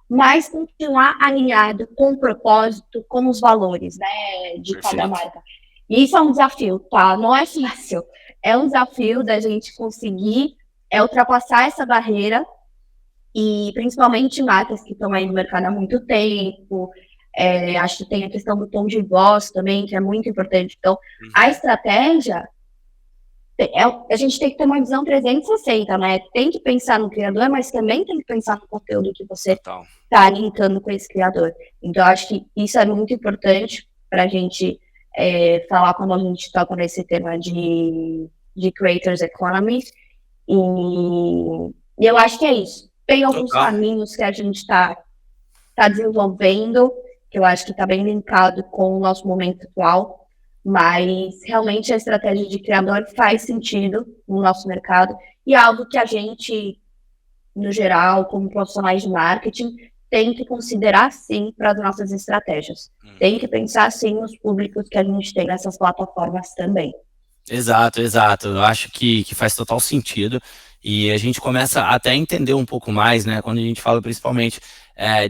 mas continuar alinhado com o propósito, com os valores, né, de cada marca. E isso é um desafio, tá? Não é fácil. É um desafio da gente conseguir ultrapassar essa barreira, e principalmente marcas que estão aí no mercado há muito tempo. Acho que tem a questão do tom de voz também, que é muito importante. Então, a estratégia, a gente tem que ter uma visão 360, né? Tem que pensar no criador, mas também tem que pensar no conteúdo que você está linkando com esse criador. Então, acho que isso é muito importante para a gente falar quando a gente toca nesse tema de Creators Economy. E eu acho que é isso. Tem alguns caminhos que a gente está desenvolvendo, que eu acho que está bem linkado com o nosso momento atual, mas realmente a estratégia de criador faz sentido no nosso mercado e é algo que a gente, no geral, como profissionais de marketing, tem que considerar sim para as nossas estratégias. Tem que pensar sim nos públicos que a gente tem nessas plataformas também. Exato. Eu acho que faz total sentido. E a gente começa até a entender um pouco mais, né? Quando a gente fala principalmente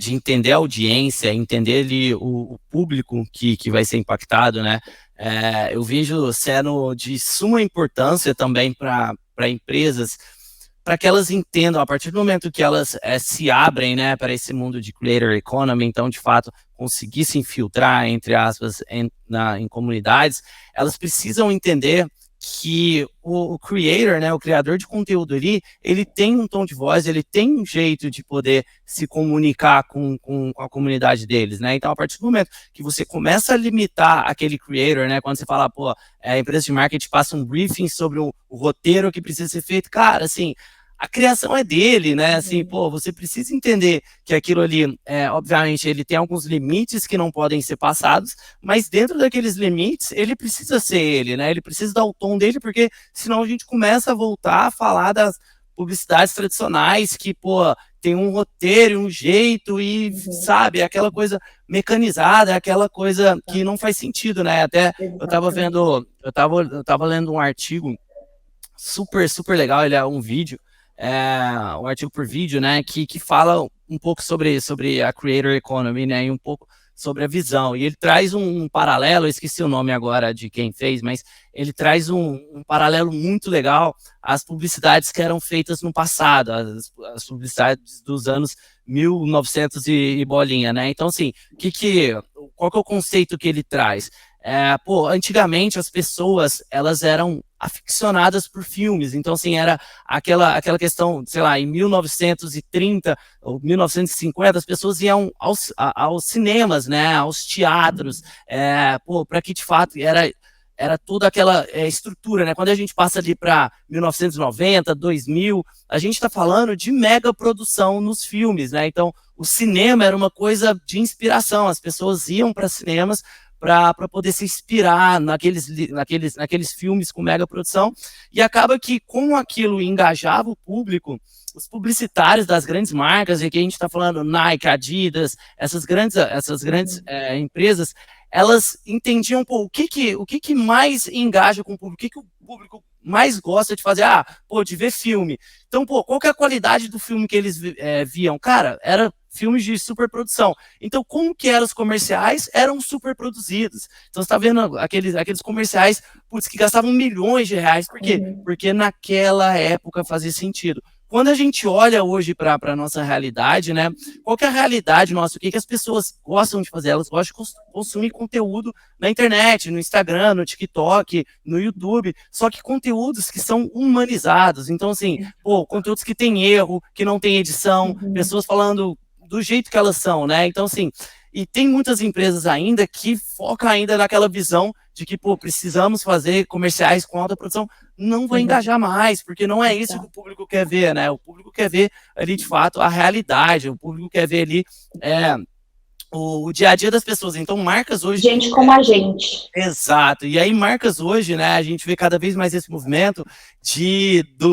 de entender a audiência, entender ali o público que vai ser impactado, né? Eu vejo sendo de suma importância também para empresas, para que elas entendam, a partir do momento que elas se abrem, né, para esse mundo de creator economy, então, de fato, conseguir se infiltrar, entre aspas, em comunidades, elas precisam entender que o creator, né, o criador de conteúdo ali, ele tem um tom de voz, ele tem um jeito de poder se comunicar com a comunidade deles, né? Então, a partir do momento que você começa a limitar aquele creator, né, quando você fala, pô, a empresa de marketing passa um briefing sobre o roteiro que precisa ser feito, cara, assim, a criação é dele, né? Assim, pô, você precisa entender que aquilo ali, obviamente, ele tem alguns limites que não podem ser passados, mas dentro daqueles limites, ele precisa ser ele, né? Ele precisa dar o tom dele, porque senão a gente começa a voltar a falar publicidades tradicionais que, pô, tem um roteiro, um jeito e, sabe, aquela coisa mecanizada, aquela coisa que não faz sentido, né? Até eu tava lendo um artigo super, super legal, ele é um vídeo, um artigo por vídeo, né, que fala um pouco sobre a Creator Economy, né, e um pouco sobre a visão, e ele traz um paralelo, eu esqueci o nome agora de quem fez, mas ele traz um paralelo muito legal às publicidades que eram feitas no passado, as publicidades dos anos 1900 e bolinha, né, então assim, qual que é o conceito que ele traz? Antigamente as pessoas, elas eram aficionadas por filmes, então assim, era aquela questão, sei lá, em 1930 ou 1950, as pessoas iam aos cinemas, né, aos teatros, para que de fato era toda aquela estrutura, né, quando a gente passa ali para 1990, 2000, a gente está falando de mega produção nos filmes, né, então o cinema era uma coisa de inspiração, as pessoas iam para cinemas para poder se inspirar naqueles filmes com mega produção, e acaba que com aquilo engajava o público, os publicitários das grandes marcas, e aqui a gente está falando Nike, Adidas, essas grandes empresas, elas entendiam o que mais engaja com o público, o que o público mais gosta de fazer, de ver filme. Então, qual que é a qualidade do filme que eles viam? Cara, era filmes de superprodução. Então, como que eram os comerciais? Eram super produzidos. Então, você está vendo aqueles comerciais, que gastavam milhões de reais. Por quê? Porque naquela época fazia sentido. Quando a gente olha hoje para a nossa realidade, né? Qual que é a realidade nossa? O que as pessoas gostam de fazer? Elas gostam de consumir conteúdo na internet, no Instagram, no TikTok, no YouTube, só que conteúdos que são humanizados. Então, assim, conteúdos que tem erro, que não tem edição, pessoas falando do jeito que elas são, né? Então, assim, e tem muitas empresas ainda que focam ainda naquela visão de que, precisamos fazer comerciais com alta produção, não vai engajar mais, porque não é isso que o público quer ver, né? O público quer ver ali, de fato, a realidade, o público quer ver ali o dia a dia das pessoas. Então, marcas hoje... Gente como a gente. Exato. E aí, marcas hoje, né, a gente vê cada vez mais esse movimento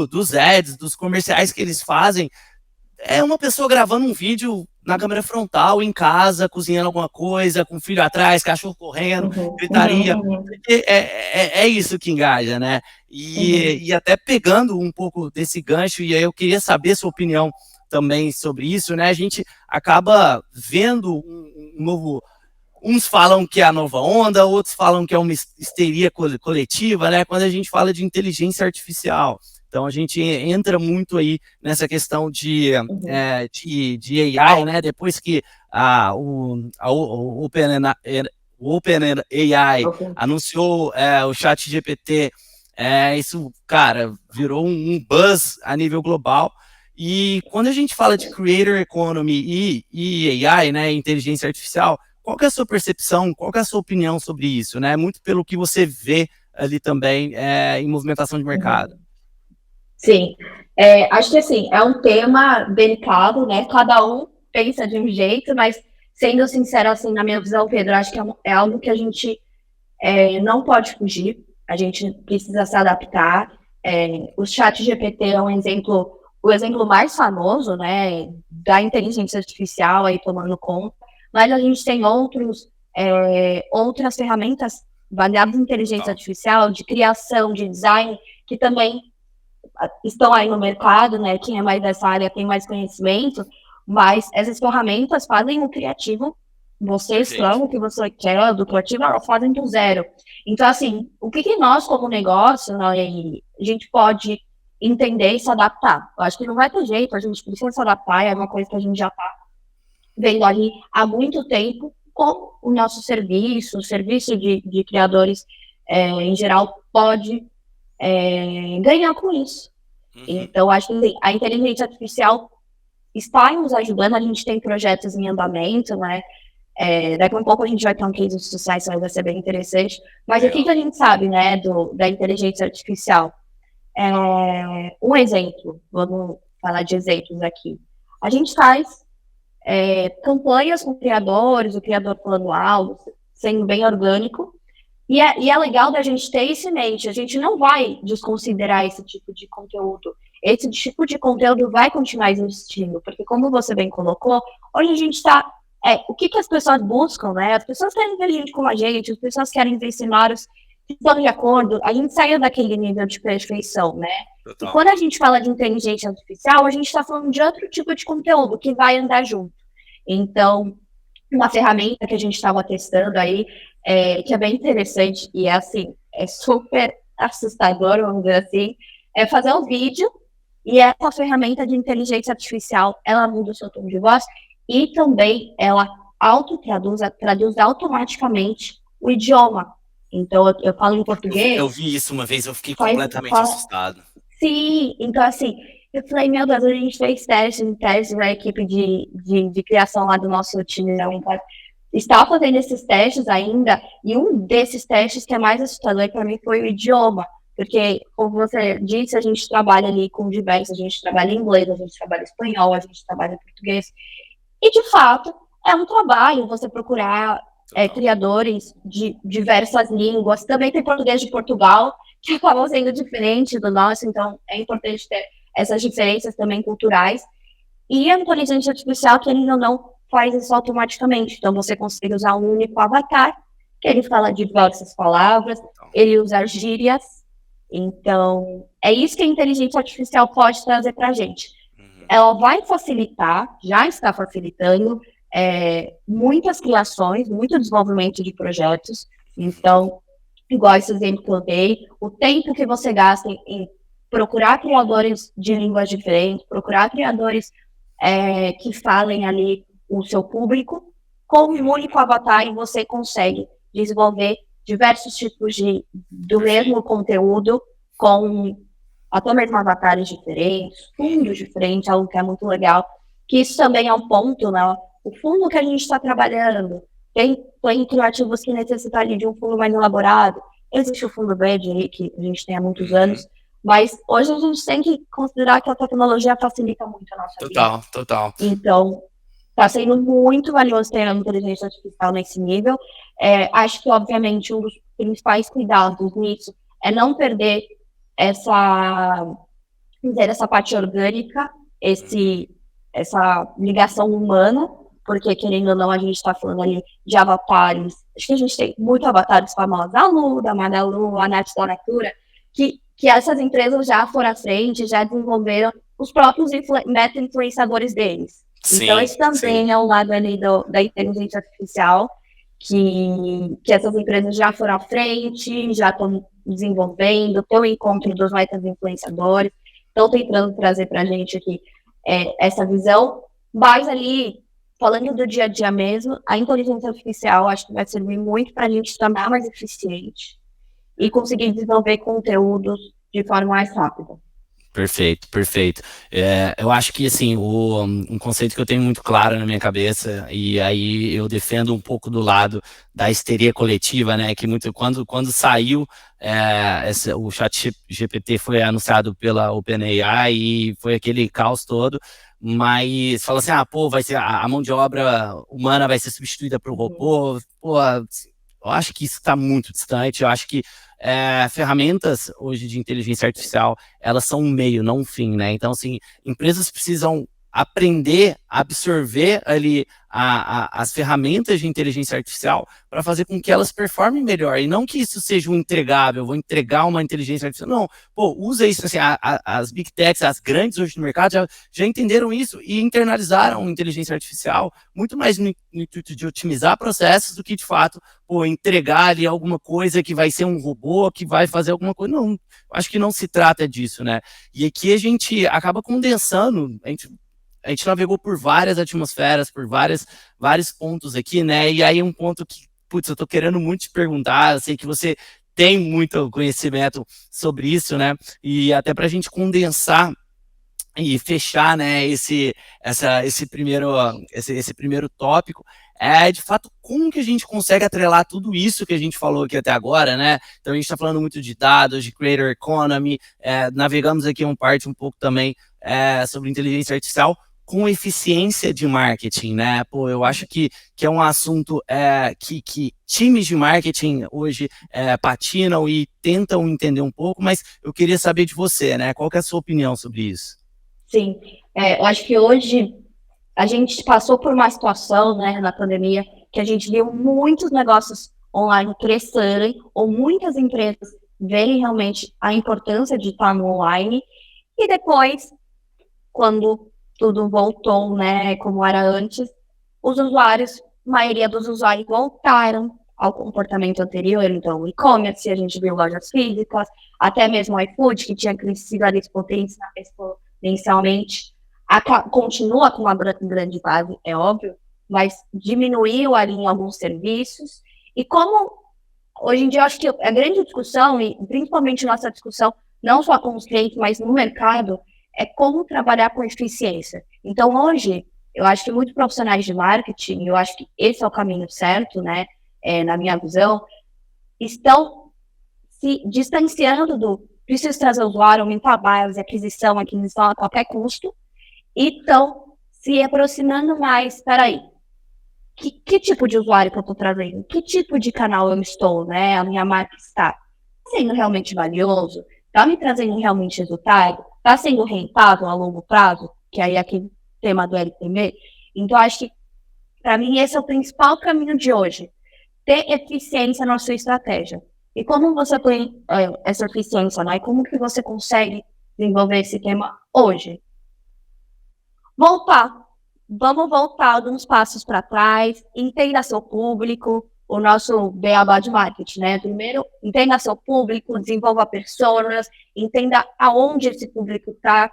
dos ads, dos comerciais que eles fazem. É uma pessoa gravando um vídeo na câmera frontal, em casa, cozinhando alguma coisa, com o filho atrás, cachorro correndo, gritaria. É isso que engaja, né? E até pegando um pouco desse gancho, e aí eu queria saber sua opinião também sobre isso, né? A gente acaba vendo um novo... Uns falam que é a nova onda, outros falam que é uma histeria coletiva, né? Quando a gente fala de inteligência artificial. Então, a gente entra muito aí nessa questão de AI, né? Depois que o OpenAI anunciou o ChatGPT, isso, cara, virou um buzz a nível global. E quando a gente fala de Creator Economy e AI, né, inteligência artificial, qual que é a sua percepção, qual que é a sua opinião sobre isso, né? Muito pelo que você vê ali também em movimentação de mercado. Sim, acho que assim, é um tema delicado, né? Cada um pensa de um jeito, mas sendo sincero, assim, na minha visão, Pedro, acho que é algo que a gente não pode fugir, a gente precisa se adaptar. O ChatGPT é o exemplo mais famoso, né, da inteligência artificial aí tomando conta, mas a gente tem outras ferramentas baseadas em inteligência artificial, de criação, de design, que também estão aí no mercado, né? Quem é mais dessa área tem mais conhecimento, mas essas ferramentas fazem o criativo, você exclama o que você quer do criativo, elas fazem do zero. Então, assim, o que nós, como negócio, né, a gente pode entender e se adaptar? Eu acho que não vai ter jeito, a gente precisa se adaptar, é uma coisa que a gente já está vendo ali há muito tempo, como o nosso serviço, o serviço de criadores em geral pode ganhar com isso. Então, acho que a inteligência artificial está nos ajudando, a gente tem projetos em andamento, né? Daqui a um pouco a gente vai ter um case de sucesso, vai ser bem interessante. Mas o que a gente sabe, né, da inteligência artificial? Um exemplo, vamos falar de exemplos aqui. A gente faz campanhas com criadores, o criador falando algo, sendo bem orgânico, e é legal da gente ter isso em mente, a gente não vai desconsiderar esse tipo de conteúdo. esse tipo de conteúdo vai continuar existindo, porque como você bem colocou, hoje a gente está... o que as pessoas buscam, né? As pessoas querem ver gente como a gente, as pessoas querem ver cenários que estão de acordo, a gente saiu daquele nível de perfeição, né? Total. E quando a gente fala de inteligência artificial, a gente está falando de outro tipo de conteúdo que vai andar junto. Então, uma ferramenta que a gente estava testando aí, que é bem interessante e assim, é super assustador, vamos dizer assim, é fazer um vídeo e essa ferramenta de inteligência artificial, ela muda o seu tom de voz e também ela traduz automaticamente o idioma. Então, eu falo em português... Eu vi isso uma vez, eu fiquei completamente assustado. Sim, então assim, eu falei, meu Deus, a gente fez testes na equipe de criação lá do nosso time, né? Então, estava fazendo esses testes ainda, e um desses testes que é mais assustador para mim foi o idioma, porque, como você disse, a gente trabalha ali com diversos, a gente trabalha em inglês, a gente trabalha espanhol, a gente trabalha português, e de fato, é um trabalho você procurar criadores de diversas línguas, também tem português de Portugal, que acabam sendo diferente do nosso, então é importante ter essas diferenças também culturais, e a inteligência artificial, querendo ou não, faz isso automaticamente. Então, você consegue usar um único avatar, que ele fala diversas palavras, ele usa gírias. Então, é isso que a inteligência artificial pode trazer para a gente. Ela vai facilitar, já está facilitando, muitas criações, muito desenvolvimento de projetos. Então, igual esse exemplo que eu dei, o tempo que você gasta em procurar criadores de línguas diferentes, procurar criadores que falem ali o seu público, com um único avatar e você consegue desenvolver diversos tipos do mesmo conteúdo com até mesmo avatares diferentes, fundos diferentes, algo que é muito legal, que isso também é um ponto, né? O fundo que a gente está trabalhando, tem criativos que necessitam ali de um fundo mais elaborado, existe o fundo verde que a gente tem há muitos anos, mas hoje a gente tem que considerar que a tecnologia facilita muito a nossa vida. Total. Então, está sendo muito valioso ter a inteligência artificial nesse nível. Acho que, obviamente, um dos principais cuidados nisso é não perder essa parte orgânica, essa ligação humana, porque, querendo ou não, a gente está falando ali de avatares. Acho que a gente tem muitos avatares famosos, a Lu, da Magalu, a Nath da Natura, que essas empresas já foram à frente, já desenvolveram os próprios meta-influenciadores deles. Sim, então, esse também é um lado ali da inteligência artificial, que essas empresas já foram à frente, já estão desenvolvendo, tem o encontro dos meta-influenciadores, estão tentando trazer para a gente aqui essa visão, mas ali, falando do dia a dia mesmo, a inteligência artificial acho que vai servir muito para a gente tornar mais eficiente e conseguir desenvolver conteúdos de forma mais rápida. Perfeito. Eu acho que, assim, um conceito que eu tenho muito claro na minha cabeça, e aí eu defendo um pouco do lado da histeria coletiva, né, que quando saiu, o ChatGPT foi anunciado pela OpenAI e foi aquele caos todo, mas fala assim, vai ser a mão de obra humana vai ser substituída por robô, eu acho que isso está muito distante, eu acho que ferramentas hoje de inteligência artificial, elas são um meio, não um fim, né? Então, assim, empresas precisam aprender a absorver ali as ferramentas de inteligência artificial para fazer com que elas performem melhor, e não que isso seja um entregável, vou entregar uma inteligência artificial, não, usa isso, assim, as big techs, as grandes hoje no mercado já entenderam isso e internalizaram inteligência artificial muito mais no intuito de otimizar processos do que de fato, entregar ali alguma coisa que vai ser um robô, que vai fazer alguma coisa, não, acho que não se trata disso, né, e aqui a gente acaba condensando, a gente navegou por várias atmosferas, por vários pontos aqui, né? E aí um ponto que, eu tô querendo muito te perguntar, eu sei que você tem muito conhecimento sobre isso, né? E até para a gente condensar e fechar, né, esse primeiro tópico, de fato, como que a gente consegue atrelar tudo isso que a gente falou aqui até agora, né? Então a gente está falando muito de dados, de creator economy, navegamos aqui um pouco também sobre inteligência artificial. com eficiência de marketing, né? Pô, eu acho que é um assunto que times de marketing hoje patinam e tentam entender um pouco, mas eu queria saber de você, né? Qual que é a sua opinião sobre isso? Sim, eu acho que hoje a gente passou por uma situação, né, na pandemia, que a gente viu muitos negócios online crescerem, ou muitas empresas verem realmente a importância de estar no online, e depois, quando tudo voltou, né, como era antes, os usuários, a maioria dos usuários voltaram ao comportamento anterior, então e-commerce, a gente viu lojas físicas, até mesmo o iFood, que tinha crescido ali exponencialmente, continua com uma grande base, é óbvio, mas diminuiu ali em alguns serviços, e como hoje em dia eu acho que a grande discussão, e principalmente nossa discussão, não só com os clientes, mas no mercado, é como trabalhar com eficiência. Então hoje, eu acho que muitos profissionais de marketing, eu acho que esse é o caminho certo, né, na minha visão, estão se distanciando do preciso trazer o usuário, aumentar a base, aquisição a qualquer custo, e estão se aproximando mais, espera aí, que tipo de usuário que eu estou trazendo? Que tipo de canal eu estou, né? A minha marca está sendo realmente valioso? Está me trazendo realmente resultado? Está sendo rentável a longo prazo? Que aí é aquele tema do LTV. Então, acho que, para mim, esse é o principal caminho de hoje. Ter eficiência na sua estratégia. E como você tem essa eficiência, né? Como que você consegue desenvolver esse tema hoje? Vamos voltar alguns passos para trás, entenda seu público, o nosso beabá de marketing, né? Primeiro, entenda seu público, desenvolva personas, entenda aonde esse público está.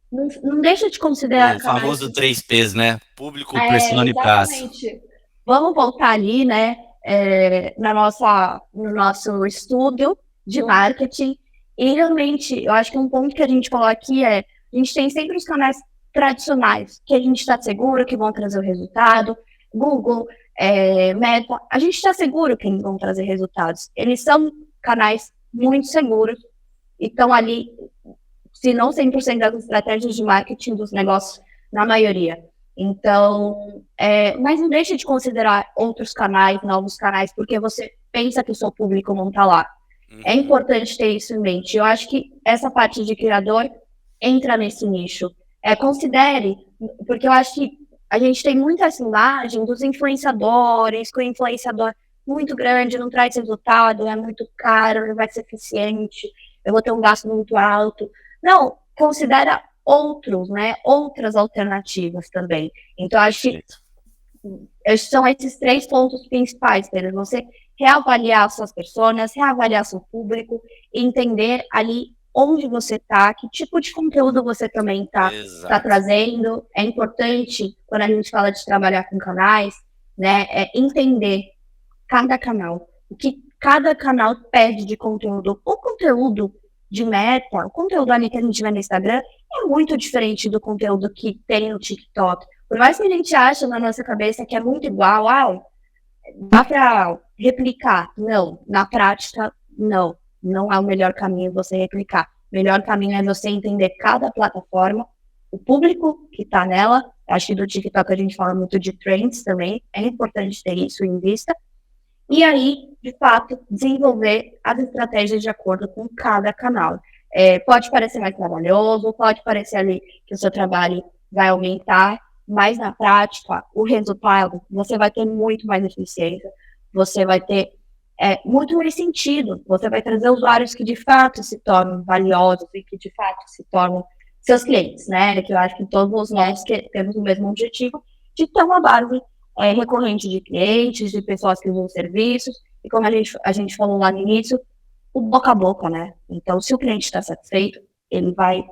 Não deixa de considerar O famoso 3Ps, né? Público, persona e prazo. exatamente. Vamos voltar ali, né? No nosso estudo de marketing. E realmente, eu acho que um ponto que a gente falou aqui a gente tem sempre os canais tradicionais, que a gente está seguro que vão trazer o resultado. Google, Meta, a gente está seguro que eles vão trazer resultados. Eles são canais muito seguros e estão ali, se não 100% das estratégias de marketing dos negócios, na maioria. Então, mas não deixe de considerar outros canais, novos canais, porque você pensa que o seu público não está lá. É importante ter isso em mente. Eu acho que essa parte de criador entra nesse nicho. Considere, porque eu acho que a gente tem muita essa imagem dos influenciadores, que o influenciador muito grande não traz resultado, é muito caro, não vai ser eficiente, eu vou ter um gasto muito alto. Não, considera outros, né? Outras alternativas também. Então, acho que são esses 3 pontos principais, Pedro. Você reavaliar suas pessoas, reavaliar seu público, entender ali onde você está, que tipo de conteúdo você também está trazendo. É importante, quando a gente fala de trabalhar com canais, né, entender cada canal, o que cada canal pede de conteúdo. O conteúdo de meta, o conteúdo ali que a gente vê no Instagram é muito diferente do conteúdo que tem no TikTok. Por mais que a gente ache na nossa cabeça que é muito igual, dá para replicar. Não, na prática, não. Não é o melhor caminho você replicar. O melhor caminho é você entender cada plataforma, o público que está nela. Acho que do TikTok a gente fala muito de trends também. É importante ter isso em vista. E aí, de fato, desenvolver as estratégias de acordo com cada canal. Pode parecer mais trabalhoso, pode parecer ali que o seu trabalho vai aumentar, mas na prática, o resultado, você vai ter muito mais eficiência, você vai ter muito mais sentido, você vai trazer usuários que de fato se tornam valiosos e que de fato se tornam seus clientes, né? Que eu acho que todos nós temos o mesmo objetivo de ter uma base recorrente de clientes, de pessoas que usam serviços, e como a gente falou lá no início, o boca a boca, né? Então, se o cliente está satisfeito, ele vai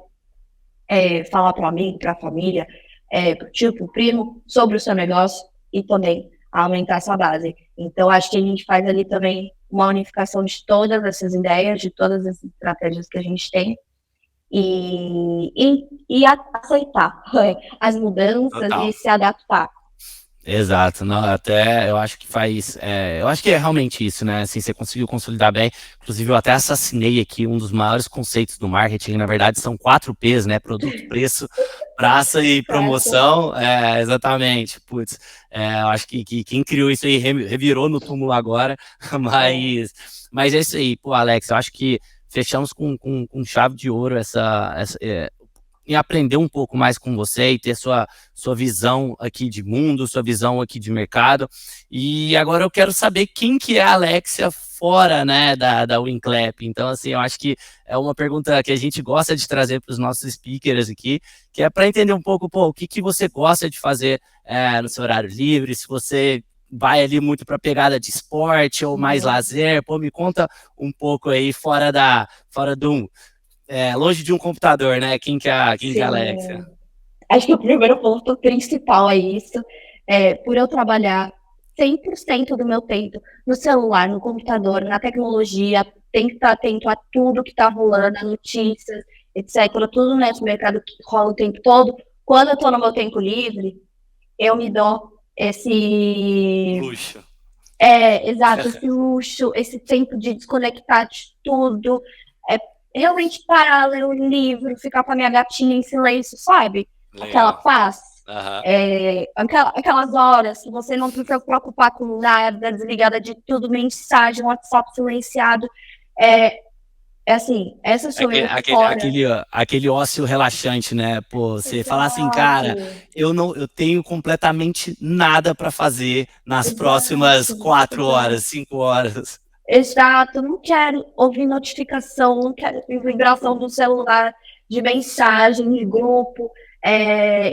falar para o amigo, para a família, para o tio, para o primo, sobre o seu negócio e também aumentar essa base. Então, acho que a gente faz ali também uma unificação de todas essas ideias, de todas as estratégias que a gente tem, e aceitar as mudanças e se adaptar. Exato, não, até eu acho que eu acho que é realmente isso, né? Assim, você conseguiu consolidar bem. Inclusive, eu até assassinei aqui um dos maiores conceitos do marketing, na verdade, são 4 P's, né? Produto, preço, praça e Certo. promoção. Exatamente, putz, eu acho que quem criou isso aí revirou no túmulo agora, É, mas é isso aí, pô, Alex, eu acho que fechamos com chave de ouro em aprender um pouco mais com você e ter sua visão aqui de mundo, sua visão aqui de mercado. E agora eu quero saber quem que é a Alexia fora, né, da Winclap. Então, assim, eu acho que é uma pergunta que a gente gosta de trazer para os nossos speakers aqui, que é para entender um pouco, pô, o que que você gosta de fazer no seu horário livre, se você vai ali muito para pegada de esporte ou mais uhum. lazer, pô, me conta um pouco aí fora do longe de um computador, né? Quem que é a Alexia? Sim. Acho que o primeiro ponto principal é isso. Por eu trabalhar 100% do meu tempo no celular, no computador, na tecnologia, tem que estar atento a tudo que está rolando, a notícias, etc. Tudo nesse mercado que rola o tempo todo. Quando eu estou no meu tempo livre, eu me dou Luxo. exato, esse luxo, esse tempo de desconectar de tudo, é, realmente parar, ler um livro, ficar com a minha gatinha em silêncio, sabe? Aquela Legal. paz, Aham. aquelas horas que você não precisa se preocupar com nada, desligada de tudo, mensagem, WhatsApp silenciado. É, assim, essa sou Aquele, eu aquele, fora. aquele, aquele ócio relaxante, né? Pô, você fala assim, Exato, cara, eu tenho completamente nada para fazer nas próximas exato, 4 horas, exato. 5 horas. Exato, não quero ouvir notificação, não quero ouvir vibração do celular, de mensagem, de grupo.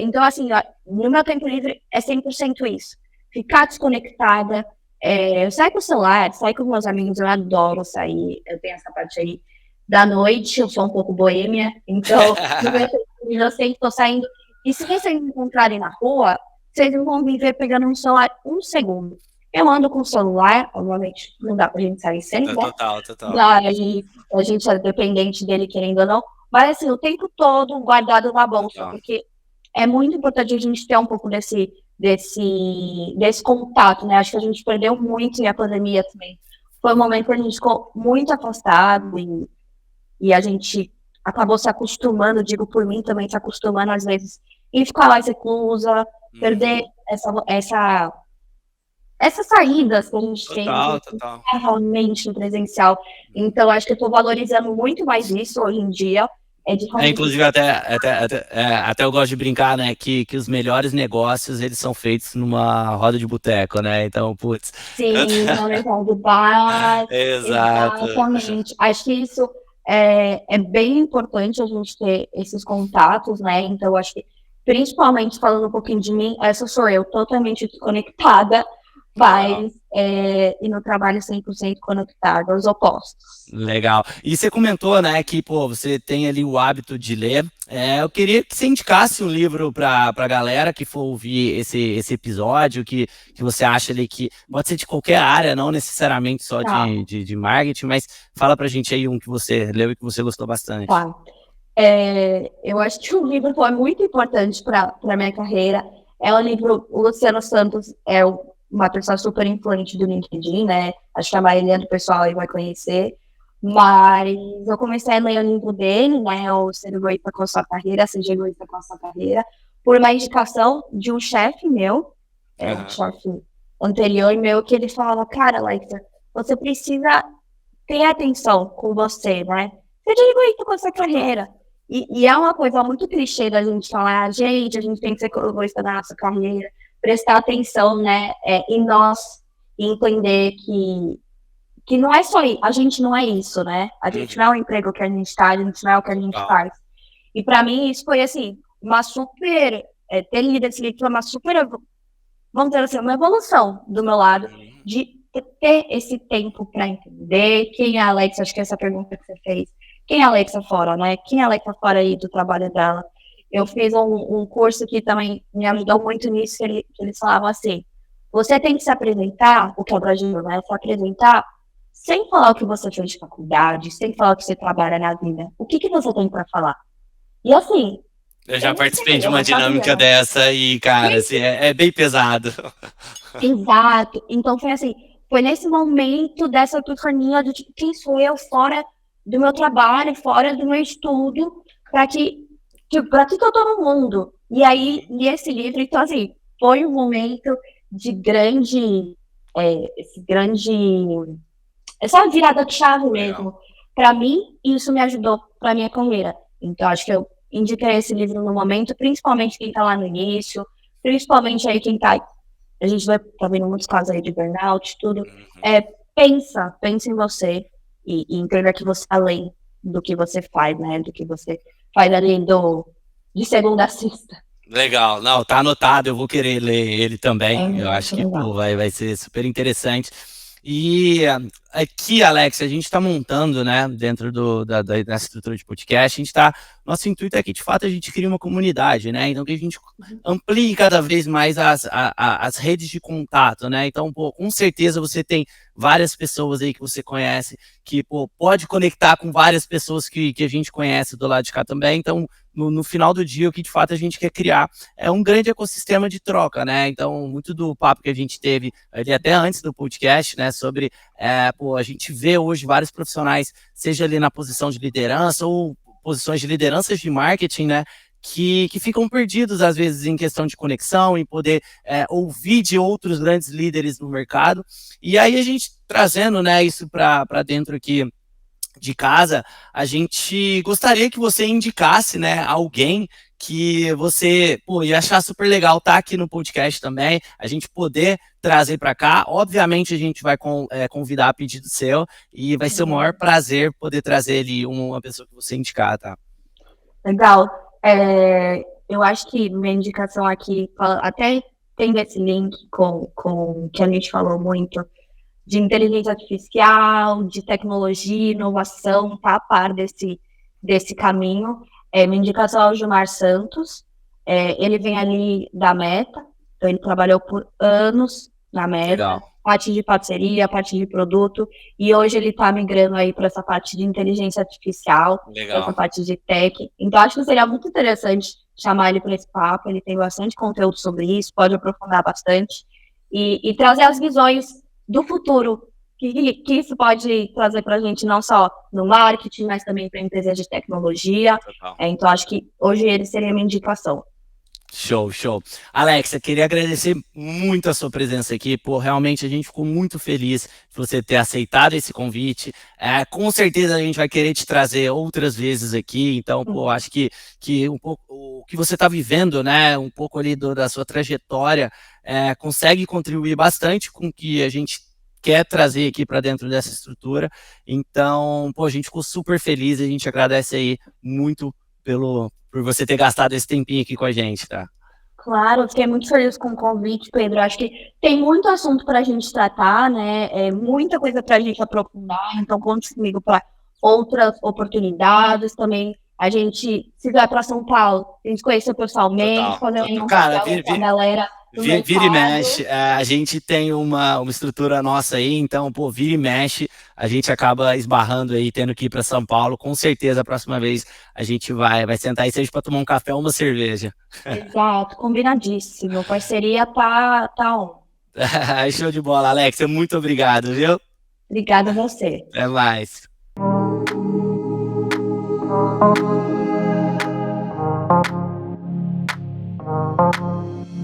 Então, assim, ó, no meu tempo livre é 100% isso. Ficar desconectada. Eu saio com o celular, saio com meus amigos, eu adoro sair. Eu tenho essa parte aí da noite, eu sou um pouco boêmia, então no meu tempo livre eu sempre estou saindo. E se vocês me encontrarem na rua, vocês não vão me ver pegando um celular um segundo. Eu ando com o celular, obviamente não dá pra gente sair sempre, né? Total, total. A gente é dependente dele, querendo ou não, mas assim, o tempo todo guardado na bolsa, Total. porque é muito importante a gente ter um pouco desse contato, né? Acho que a gente perdeu muito em a pandemia também. Foi um momento que a gente ficou muito afastado e a gente acabou se acostumando, digo por mim também, se acostumando às vezes em ficar mais reclusa, perder Uhum. essas saídas que a gente tem, que Total, total. é realmente no presencial. Então, acho que eu estou valorizando muito mais isso hoje em dia, de realmente Inclusive, até eu gosto de brincar, né, que os melhores negócios, eles são feitos numa roda de boteco, né? Então, putz, eu... sim, no mercado do bar, Exato. exatamente. Acho que isso é bem importante a gente ter esses contatos, né? Então, acho que, principalmente falando um pouquinho de mim, essa sou eu, totalmente desconectada, Legal. mas e no trabalho 100% conectada, os opostos. Legal. E você comentou, né, que pô, você tem ali o hábito de ler. Eu queria que você indicasse um livro para a galera que for ouvir esse episódio, que você acha ali que pode ser de qualquer área, não necessariamente só Tá, de marketing, mas fala pra gente aí um que você leu e que você gostou bastante. tá. Eu acho que o livro foi muito importante para a minha carreira. É um livro, o Luciano Santos uma pessoa super influente do LinkedIn, né? Acho que a maioria do pessoal aí vai conhecer. Mas eu comecei a ler o livro dele, né? O Ser Egoísta com a Sua Carreira, Seja Egoísta com a Sua Carreira, por uma indicação de um chefe meu, um Aham. chefe anterior meu, que ele falava, cara, Alexa, você precisa ter atenção com você, né? Seja egoísta com a sua Total. carreira. E é uma coisa muito clichê da gente falar, gente, a gente tem que ser egoísta na nossa carreira, prestar atenção, né, em nós, e entender que não é só isso, a gente não é isso, né? A gente não é Uhum. o emprego que a gente está, a gente não é o que a gente Total. faz. E para mim isso foi assim, uma super, ter lido esse livro foi uma super, vamos dizer assim, uma evolução do meu lado Uhum. de ter esse tempo para entender quem é a Alexa, acho que essa pergunta que você fez, quem é a Alexa fora, né? Quem é a Alexa fora aí do trabalho dela? Eu fiz um curso que também me ajudou muito nisso, que eles falavam assim, você tem que se apresentar, o que é o Brasil, né? Se apresentar sem falar o que você fez de faculdade, sem falar o que você trabalha na vida. O que você tem para falar? E assim, Eu Eu já nem participei sei, de eu uma não dinâmica sabia. dessa e, cara, assim, é bem pesado. Exato. Então foi assim, foi nesse momento dessa epifania de tipo, quem sou eu fora do meu trabalho, fora do meu estudo, para que, tipo, para que eu tô no mundo? E aí, Uhum. li esse livro, então assim, foi um momento de grande, esse grande, essa virada de chave Legal. mesmo. Para mim, isso me ajudou para minha carreira. Então, acho que eu indiquei esse livro no momento, principalmente quem está lá no início, principalmente aí quem está, a gente vai tá vendo muitos casos aí de burnout, tudo. Uhum. É, pensa em você e entenda que você é além do que você faz, né? Do que você faz ali de segunda a sexta. Legal, não, tá anotado, eu vou querer ler ele É também. Eu acho muito que pô, legal. vai ser super interessante. E aqui, Alex, a gente está montando, né, dentro da estrutura de podcast, a gente está. Nosso intuito é que, de fato, a gente crie uma comunidade, né? Então, que a gente amplie cada vez mais as redes de contato, né? Então, pô, com certeza você tem várias pessoas aí que você conhece, que pô, pode conectar com várias pessoas que a gente conhece do lado de cá também. Então, no final do dia, o que de fato a gente quer criar é um grande ecossistema de troca, né? Então, muito do papo que a gente teve ali até antes do podcast, né? Sobre, pô, a gente vê hoje vários profissionais, seja ali na posição de liderança ou posições de lideranças de marketing, né? Que ficam perdidos, às vezes, em questão de conexão, em poder ouvir de outros grandes líderes no mercado. E aí a gente trazendo, né, isso para dentro aqui de casa, a gente gostaria que você indicasse, né, alguém que você pô, ia achar super legal estar aqui no podcast também, a gente poder trazer para cá. Obviamente, a gente vai convidar a pedido seu e vai ser o maior Uhum. prazer poder trazer ali uma pessoa que você indicar, tá? Legal. Eu acho que minha indicação aqui, até tem esse link com que a gente falou muito, de inteligência artificial, de tecnologia, inovação, tá a par desse caminho. Minha indicação é o Gilmar Santos. Ele vem ali da Meta, então ele trabalhou por anos na Meta, Legal, parte de parceria, parte de produto, e hoje ele está migrando aí para essa parte de inteligência artificial, para essa legal. parte de tech. Então, acho que seria muito interessante chamar ele para esse papo. Ele tem bastante conteúdo sobre isso, pode aprofundar bastante e trazer as visões do futuro que isso pode trazer para a gente, não só no marketing, mas também para empresas de tecnologia. Total. Então, acho que hoje ele seria a minha indicação. Show, show. Alexa, queria agradecer muito a sua presença aqui. Pô, realmente a gente ficou muito feliz de você ter aceitado esse convite. Com certeza a gente vai querer te trazer outras vezes aqui. Então, pô, acho que um pouco o que você está vivendo, né, um pouco ali da sua trajetória, consegue contribuir bastante com o que a gente quer trazer aqui para dentro dessa estrutura. Então, pô, a gente ficou super feliz e a gente agradece aí muito por você ter gastado esse tempinho aqui com a gente, tá? Claro, eu fiquei muito feliz com o convite, Pedro. Acho que tem muito assunto para a gente tratar, né? Muita coisa para a gente aprofundar. Então, conte comigo para outras oportunidades também. A gente, se vier para São Paulo, a gente conhecer pessoalmente, Total. fazer um Cara, café com a galera do vira e mercado. mexe, a gente tem uma estrutura nossa aí, então, pô, vira e mexe, a gente acaba esbarrando aí, tendo que ir para São Paulo. Com certeza, a próxima vez a gente vai sentar aí, seja para tomar um café ou uma cerveja. Exato, combinadíssimo. Parceria tá on. Show de bola, Alex. Muito obrigado, viu? Obrigada a você. Até mais.